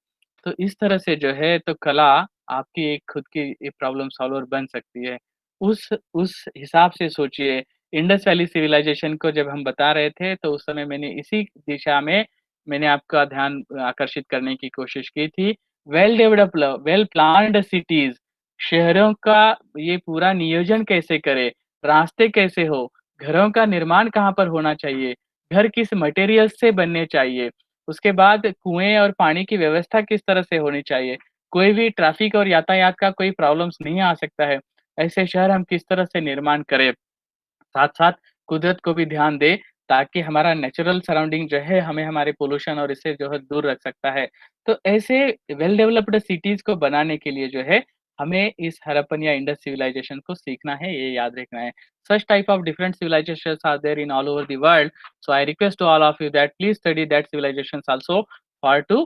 Speaker 1: तो इस तरह से जो है तो कला आपकी एक खुद की एक प्रॉब्लम सॉल्वर बन सकती है। उस हिसाब से सोचिए, इंडस वैली सिविलाइजेशन को जब हम बता रहे थे, तो उस समय मैंने इसी दिशा में मैंने आपका ध्यान आकर्षित करने की कोशिश की थी। Well developed well planned cities, शहरों का ये पूरा नियोजन कैसे करें, रास्ते कैसे हो, घरों का निर्माण कहाँ पर होना चाहिए, घर किस मटेरियल से बनने चाहिए, उसके बाद कुएँ और पानी की व्यवस्था किस तरह से होनी चाहिए, कोई भी ट्रैफ़िक और यातायात का कोई प्रॉब्लम्स नहीं आ सकता है। ऐसे शहर हम किस तरह से निर्माण करें। साथ-साथ कुदरत को भी ध्यान दें, ताकि हमारा नेचुरल सराउंडिंग जो है, हमें हमारे पॉल्यूशन और इससे जो है दूर रख सकता है। तो ऐसे वेल डेवलप्ड सिटीज़ को बनाने के लिए जो है, हमें इस हड़प्पन या इंडस सिविलाइजेशन को सीखना है, ये याद रखना है। Such type of different civilizations are there in all over the world. So I request to all of you that please study that civilizations also for to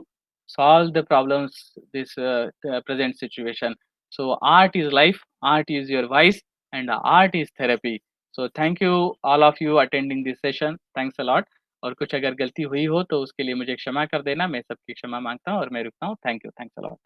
Speaker 1: solve the problems this present situation. So art is life, art is your voice, and art is therapy. So thank you all of you attending this session, thanks a lot. और कुछ अगर गलती हुई हो तो उसके लिए मुझे क्षमा कर देना, मैं सबकी क्षमा माँगता हूँ और मैं रुकता हूँ। Thank you, thanks a lot.